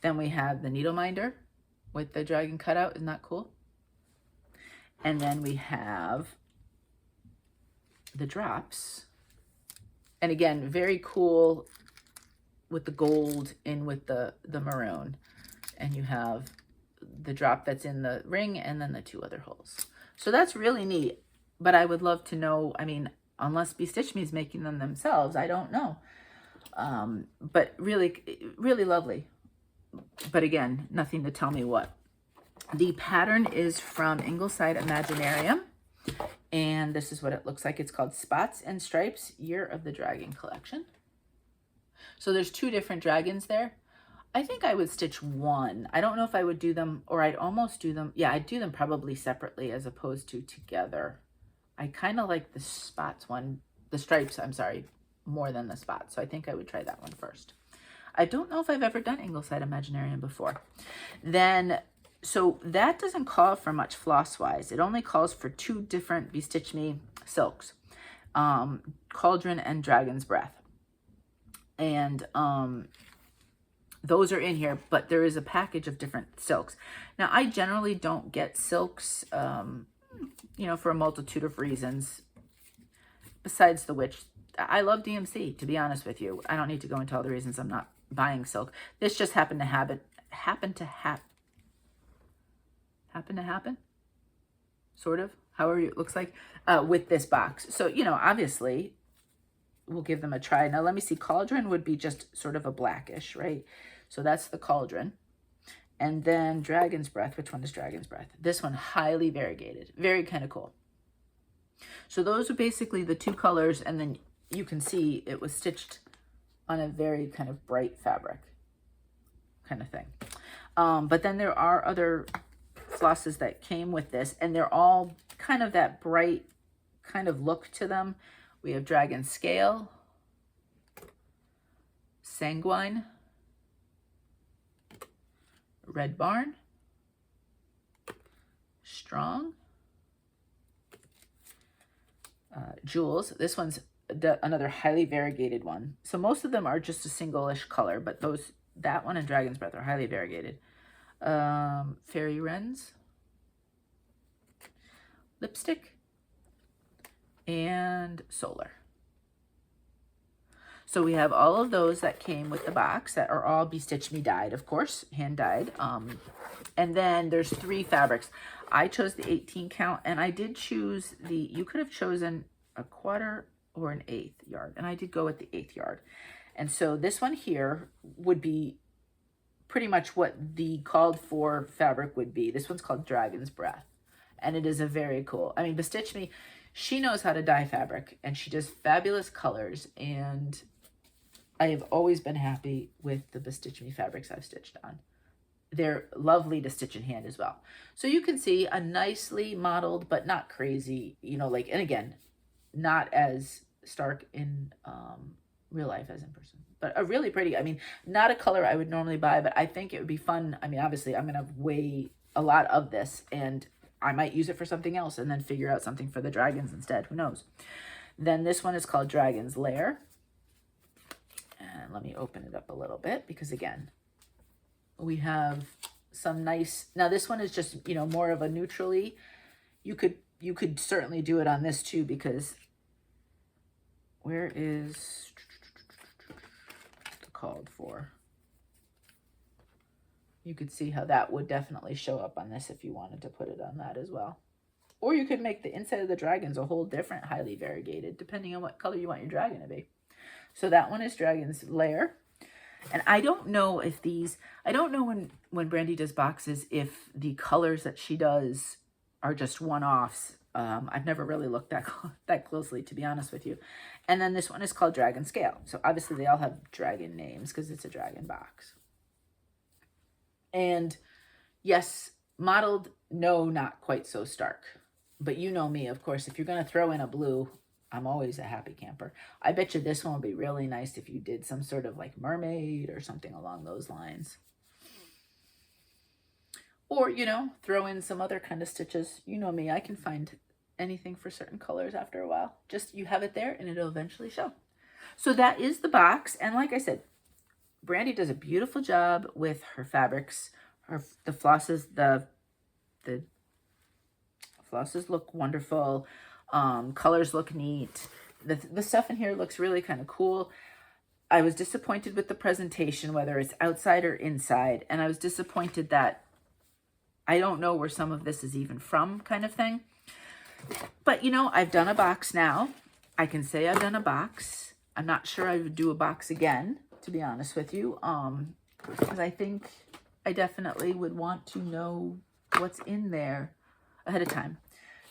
Then we have the needle minder with the dragon cutout. Isn't that cool? And then we have the drops. And again, very cool with the gold in with the maroon. And you have the drop that's in the ring and then the two other holes. So that's really neat. But I would love to know, I mean, unless Be Stitch Me is making them themselves, I don't know. But really, really lovely. But again, nothing to tell me what. The pattern is from Ingleside Imaginarium, and this is what it looks like. It's called Spots and Stripes Year of the Dragon Collection. So there's 2 different dragons there. I think I would stitch one. I don't know if I would do them, or I'd almost do them. Yeah, I'd do them probably separately as opposed to together. I kind of like the spots one, the stripes, I'm sorry, more than the spots. So I think I would try that one first. I don't know if I've ever done Ingleside Imaginarium before. Then, so that doesn't call for much floss-wise. It only calls for 2 different Bestitch Me silks, Cauldron and Dragon's Breath. And those are in here, but there is a package of different silks. Now, I generally don't get silks, you know, for a multitude of reasons, besides the which I love DMC, to be honest with you. I don't need to go into all the reasons I'm not buying silk. This just happened to happen, sort of, however it looks like, with this box. So, you know, obviously, we'll give them a try. Now, let me see. Cauldron would be just sort of a blackish, right? So that's the Cauldron. And then Dragon's Breath. Which one is Dragon's Breath? This one, highly variegated. Very kind of cool. So those are basically the 2 colors. And then you can see it was stitched on a very kind of bright fabric kind of thing. But then there are other flosses that came with this. And they're all kind of that bright kind of look to them. We have Dragon Scale, Sanguine, Red Barn, Strong, Jewels. This one's another highly variegated one. So most of them are just a single-ish color, but that one and Dragon's Breath are highly variegated. Fairy Wrens, Lipstick, and Solar. So we have all of those that came with the box that are all Bestitch Me dyed, of course, hand dyed. And then there's 3 fabrics. I chose the 18 count, and I did choose you could have chosen a 1/4 or an 1/8 yard, and I did go with the 1/8 yard. And so this one here would be pretty much what the called for fabric would be. This one's called Dragon's Breath, and it is a very cool, I mean, Bestitch Me, she knows how to dye fabric, and she does fabulous colors, and I have always been happy with the Bestitch Me fabrics I've stitched on. They're lovely to stitch in hand as well. So you can see a nicely modeled, but not crazy, you know, like, and again, not as stark in real life as in person, but a really pretty, I mean, not a color I would normally buy, but I think it would be fun. I mean, obviously I'm going to weigh a lot of this, and I might use it for something else and then figure out something for the dragons instead. Who knows? Then this one is called Dragon's Lair. And let me open it up a little bit, because again, we have some nice, now this one is just, you know, more of a neutrally. You could certainly do it on this too, because where is the called for? You could see how that would definitely show up on this if you wanted to put it on that as well. Or you could make the inside of the dragons a whole different highly variegated, depending on what color you want your dragon to be. So that one is Dragon's Lair. And I don't know if these, I don't know when Brandy does boxes, if the colors that she does are just one-offs. I've never really looked that closely, to be honest with you. And then this one is called Dragon Scale. So obviously they all have dragon names because it's a dragon box. And yes, modeled, no, not quite so stark. But you know me, of course, if you're going to throw in a blue, I'm always a happy camper. I bet you this one would be really nice if you did some sort of like mermaid or something along those lines. Or, you know, throw in some other kind of stitches. You know me, I can find anything for certain colors after a while. Just you have it there and it'll eventually show. So that is the box. And like I said, Brandy does a beautiful job with her fabrics. The flosses, the flosses look wonderful. Colors look neat. The stuff in here looks really kind of cool. I was disappointed with the presentation, whether it's outside or inside. And I was disappointed that I don't know where some of this is even from, kind of thing. But, you know, I've done a box now. I can say I've done a box. I'm not sure I would do a box again, to be honest with you, because I think I definitely would want to know what's in there ahead of time.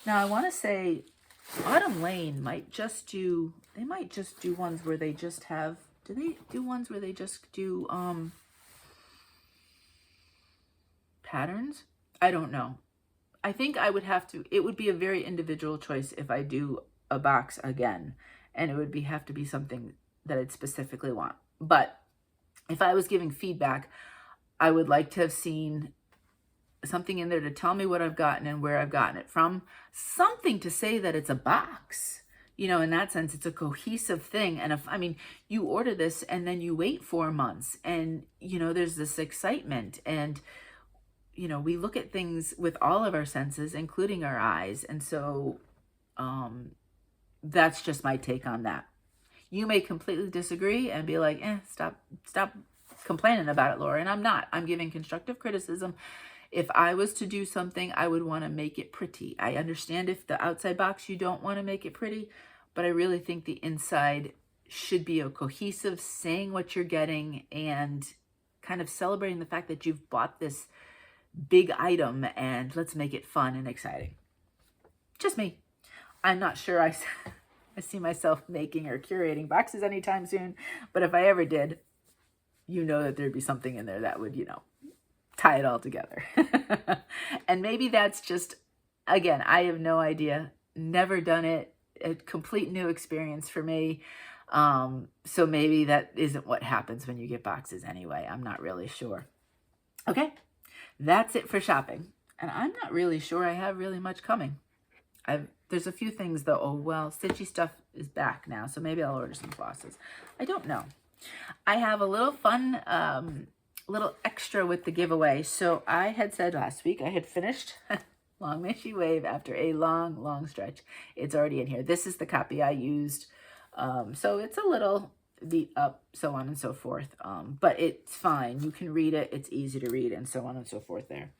Now, I want to say Autumn Lane might just do, they might just do ones where they just have, do they do ones where they just do patterns? I don't know. I think I would have to, it would be a very individual choice if I do a box again, and it would have to be something that I'd specifically want. But if I was giving feedback, I would like to have seen something in there to tell me what I've gotten and where I've gotten it from, something to say that it's a box. You know, in that sense, it's a cohesive thing. And if, I mean, you order this and then you wait 4 months and, you know, there's this excitement, and, you know, we look at things with all of our senses, including our eyes. And so that's just my take on that. You may completely disagree and be like, stop complaining about it, Laura. And I'm not. I'm giving constructive criticism. If I was to do something, I would want to make it pretty. I understand if the outside box, you don't want to make it pretty, but I really think the inside should be a cohesive, saying what you're getting and kind of celebrating the fact that you've bought this big item, and let's make it fun and exciting. Just me. I'm not sure I see myself making or curating boxes anytime soon, but if I ever did, you know that there'd be something in there that would, you know, tie it all together. And maybe that's just, again, I have no idea, never done it, a complete new experience for me. So maybe that isn't what happens when you get boxes anyway. I'm not really sure. Okay, that's it for shopping. And I'm not really sure I have really much coming. There's a few things though. Oh, well, Stitchy Stuff is back now, so maybe I'll order some flosses. I don't know. I have a little fun, little extra with the giveaway. So I had said last week I had finished Long May She Wave after a long stretch. It's already in here. This is the copy I used. So it's a little beat up, so on and so forth. But it's fine. You can read it. It's easy to read, and so on and so forth there.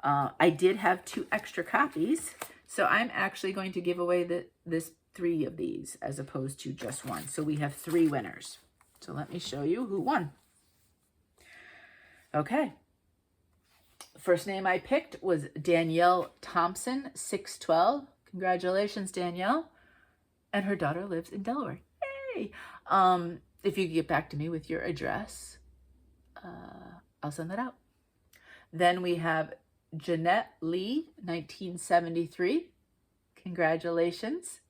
I did have 2 extra copies, so I'm actually going to give away this 3 of these as opposed to just 1. So we have 3 winners. So let me show you who won. Okay. First name I picked was Danielle Thompson, 612. Congratulations, Danielle. And her daughter lives in Delaware. Yay! If you could get back to me with your address, I'll send that out. Then we have Jeanette Lee, 1973. Congratulations.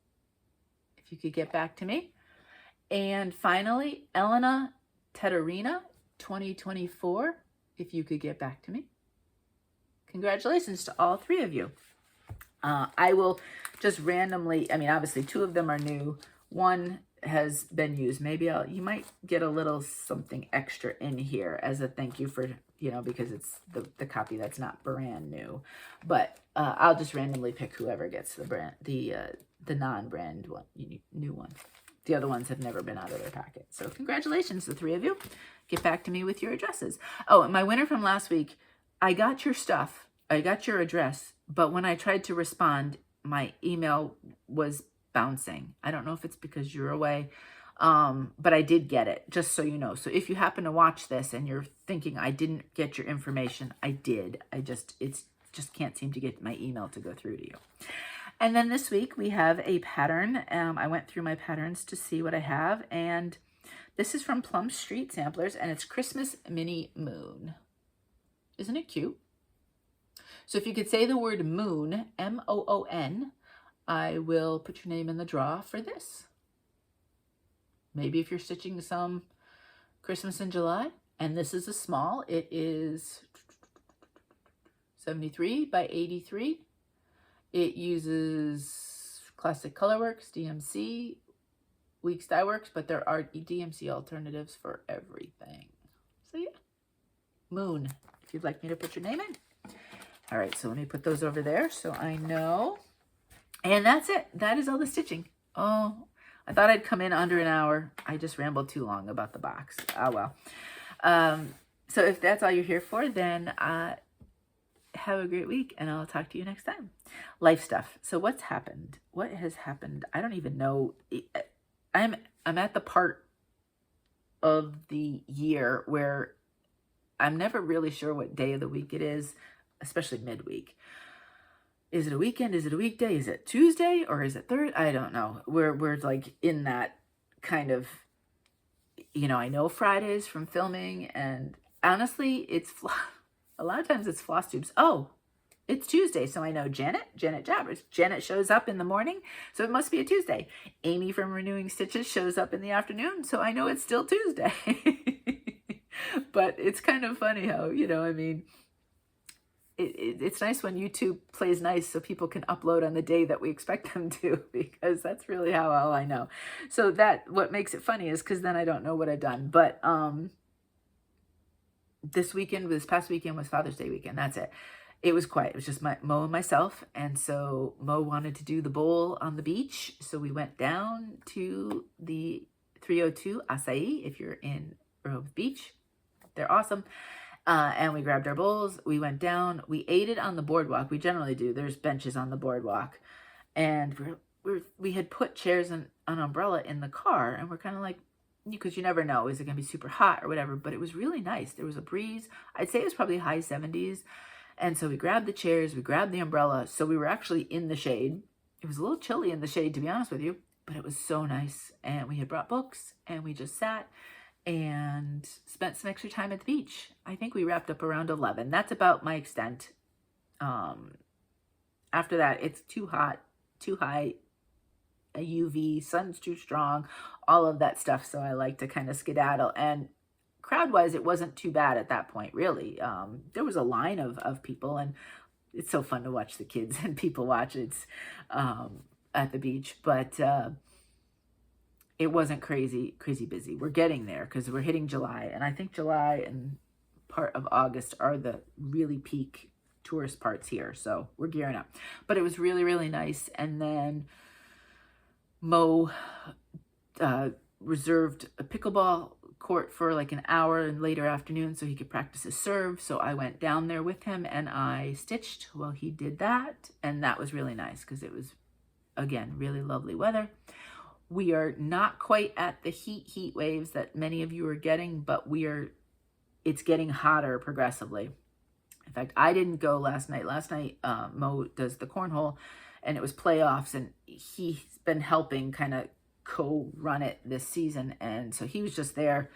If you could get back to me. And finally, Elena Teterina, 2024. If you could get back to me. Congratulations to all 3 of you. I will just randomly, I mean, obviously 2 of them are new. 1 has been used. Maybe you might get a little something extra in here as a thank you for, you know, because it's the copy that's not brand new. But I'll just randomly pick whoever gets the non-brand one, new one. The other ones have never been out of their packet. So congratulations, the 3 of you. Get back to me with your addresses. Oh, and my winner from last week, I got your stuff. I got your address. But when I tried to respond, my email was bouncing. I don't know if it's because you're away, but I did get it, just so you know. So if you happen to watch this and you're thinking I didn't get your information, I did. It's just can't seem to get my email to go through to you. And then this week we have a pattern. I went through my patterns to see what I have, and this is from Plum Street Samplers, and it's Christmas Mini Moon. Isn't it cute? So if you could say the word moon, M-O-O-N, I will put your name in the draw for this. Maybe if you're stitching some Christmas in July, and this is a small, it is 73 by 83. It uses Classic Colorworks, DMC, Weeks Dye Works, but there are DMC alternatives for everything. So yeah, moon, if you'd like me to put your name in. All right, so let me put those over there so I know. And that's it. That is all the stitching. Oh, I thought I'd come in under an hour. I just rambled too long about the box. Oh, well. So if that's all you're here for, then have a great week, and I'll talk to you next time. Life stuff. So what's happened? What has happened? I don't even know. I'm I'm at the part of the year where I'm never really sure what day of the week it is, especially midweek. Is it a weekend? Is it a weekday? Is it Tuesday or is it Thursday? I don't know. We're like in that kind of, you know, I know Fridays from filming, and honestly, it's a lot of times it's Flosstube's. Oh, it's Tuesday, so I know Janet Jabbers. Janet shows up in the morning, so it must be a Tuesday. Amy from Renewing Stitches shows up in the afternoon, so I know it's still Tuesday. But it's kind of funny how, you know, I mean, it's nice when YouTube plays nice so people can upload on the day that we expect them to, because that's really how all I know. So what makes it funny is because then I don't know what I've done. But this past weekend was Father's Day weekend. That's it. It was quiet. It was just Mo and myself. And so Mo wanted to do the bowl on the beach. So we went down to the 302 Acai, if you're in Rehoboth Beach. They're awesome. And we grabbed our bowls. We went down. We ate it on the boardwalk. We generally do. There's benches on the boardwalk. And we had put chairs and an umbrella in the car. And we're kind of like, because you never know, is it going to be super hot or whatever? But it was really nice. There was a breeze. I'd say it was probably high 70s. And so we grabbed the chairs. We grabbed the umbrella. So we were actually in the shade. It was a little chilly in the shade, to be honest with you. But it was so nice. And we had brought books. And we just sat and spent some extra time at the beach. I think we wrapped up around 11. That's about my extent. After that, it's too hot, too high, a UV, sun's too strong, all of that stuff. So I like to kind of skedaddle. And crowd-wise, it wasn't too bad at that point, really. There was a line of people, and it's so fun to watch the kids and people watch. It's at the beach, but it wasn't crazy busy. We're getting there because we're hitting July, and I think July and part of August are the really peak tourist parts here. So we're gearing up, but it was really, really nice. And then Mo reserved a pickleball court for like an hour in later afternoon so he could practice his serve. So I went down there with him and I stitched while he did that. And that was really nice because it was, again, really lovely weather. We are not quite at the heat waves that many of you are getting, but it's getting hotter progressively. In fact, I didn't go last night. Last night, Mo does the cornhole, and it was playoffs, and he's been helping kind of co-run it this season. And so he was just there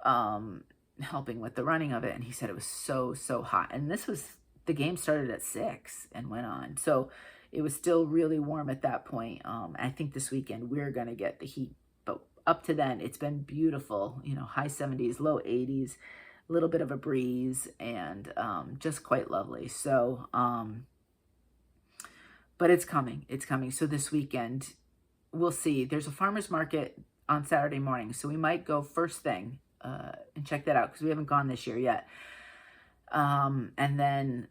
helping with the running of it. And he said it was so hot. And the game started at 6 and went on. So it was still really warm at that point. I think this weekend we're going to get the heat. But up to then, it's been beautiful. You know, high 70s, low 80s, a little bit of a breeze, and just quite lovely. So, but it's coming. It's coming. So this weekend, we'll see. There's a farmer's market on Saturday morning. So we might go first thing and check that out because we haven't gone this year yet. And then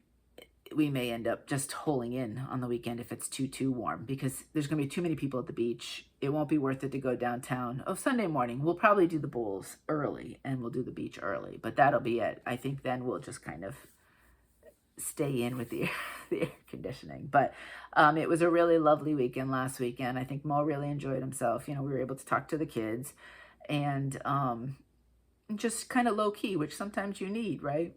we may end up just holing in on the weekend if it's too warm, because there's going to be too many people at the beach. It won't be worth it to go downtown. Oh, Sunday morning, we'll probably do the bowls early and we'll do the beach early, but that'll be it. I think then we'll just kind of stay in with the air conditioning. But it was a really lovely weekend last weekend. I think Mo really enjoyed himself. You know, we were able to talk to the kids and just kind of low key, which sometimes you need, right?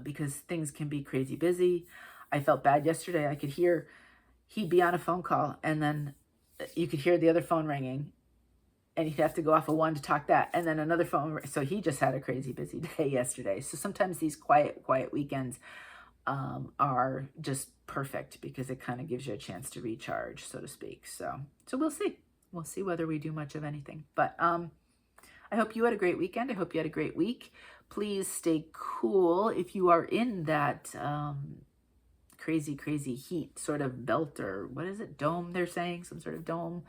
Because things can be crazy busy. I felt bad yesterday. I could hear he'd be on a phone call and then you could hear the other phone ringing and he'd have to go off of one to talk that and then another phone. So he just had a crazy busy day yesterday. So sometimes these quiet weekends are just perfect because it kind of gives you a chance to recharge, so to speak. So we'll see. We'll see whether we do much of anything. But I hope you had a great weekend. I hope you had a great week. Please stay cool if you are in that crazy heat sort of belt, or what is it? Dome, they're saying, some sort of dome.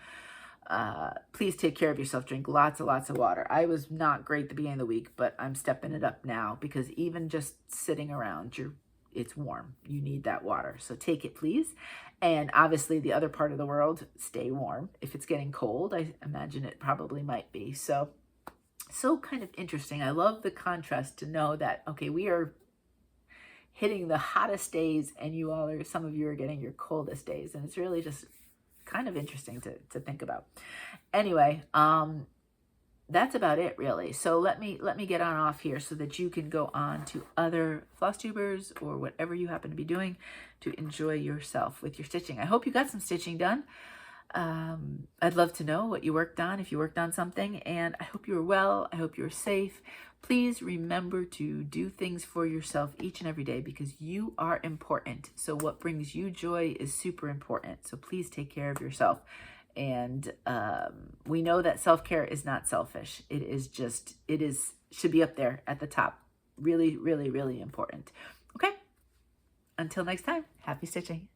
Please take care of yourself. Drink lots of water. I was not great at the beginning of the week, but I'm stepping it up now because even just sitting around, it's warm. You need that water. So take it, please. And obviously the other part of the world, stay warm. If it's getting cold, I imagine it probably might be. So kind of interesting. I love the contrast to know that, okay, we are hitting the hottest days and some of you are getting your coldest days. And it's really just kind of interesting to think about. Anyway, that's about it really. So let me get on off here so that you can go on to other floss tubers or whatever you happen to be doing to enjoy yourself with your stitching. I hope you got some stitching done. I'd love to know what you worked on, if you worked on something, and I hope you were well. I hope you're safe. Please remember to do things for yourself each and every day because you are important. So what brings you joy is super important. So please take care of yourself. And we know that self-care is not selfish. It is just, should be up there at the top. Really, really, really important. Okay. Until next time, happy stitching.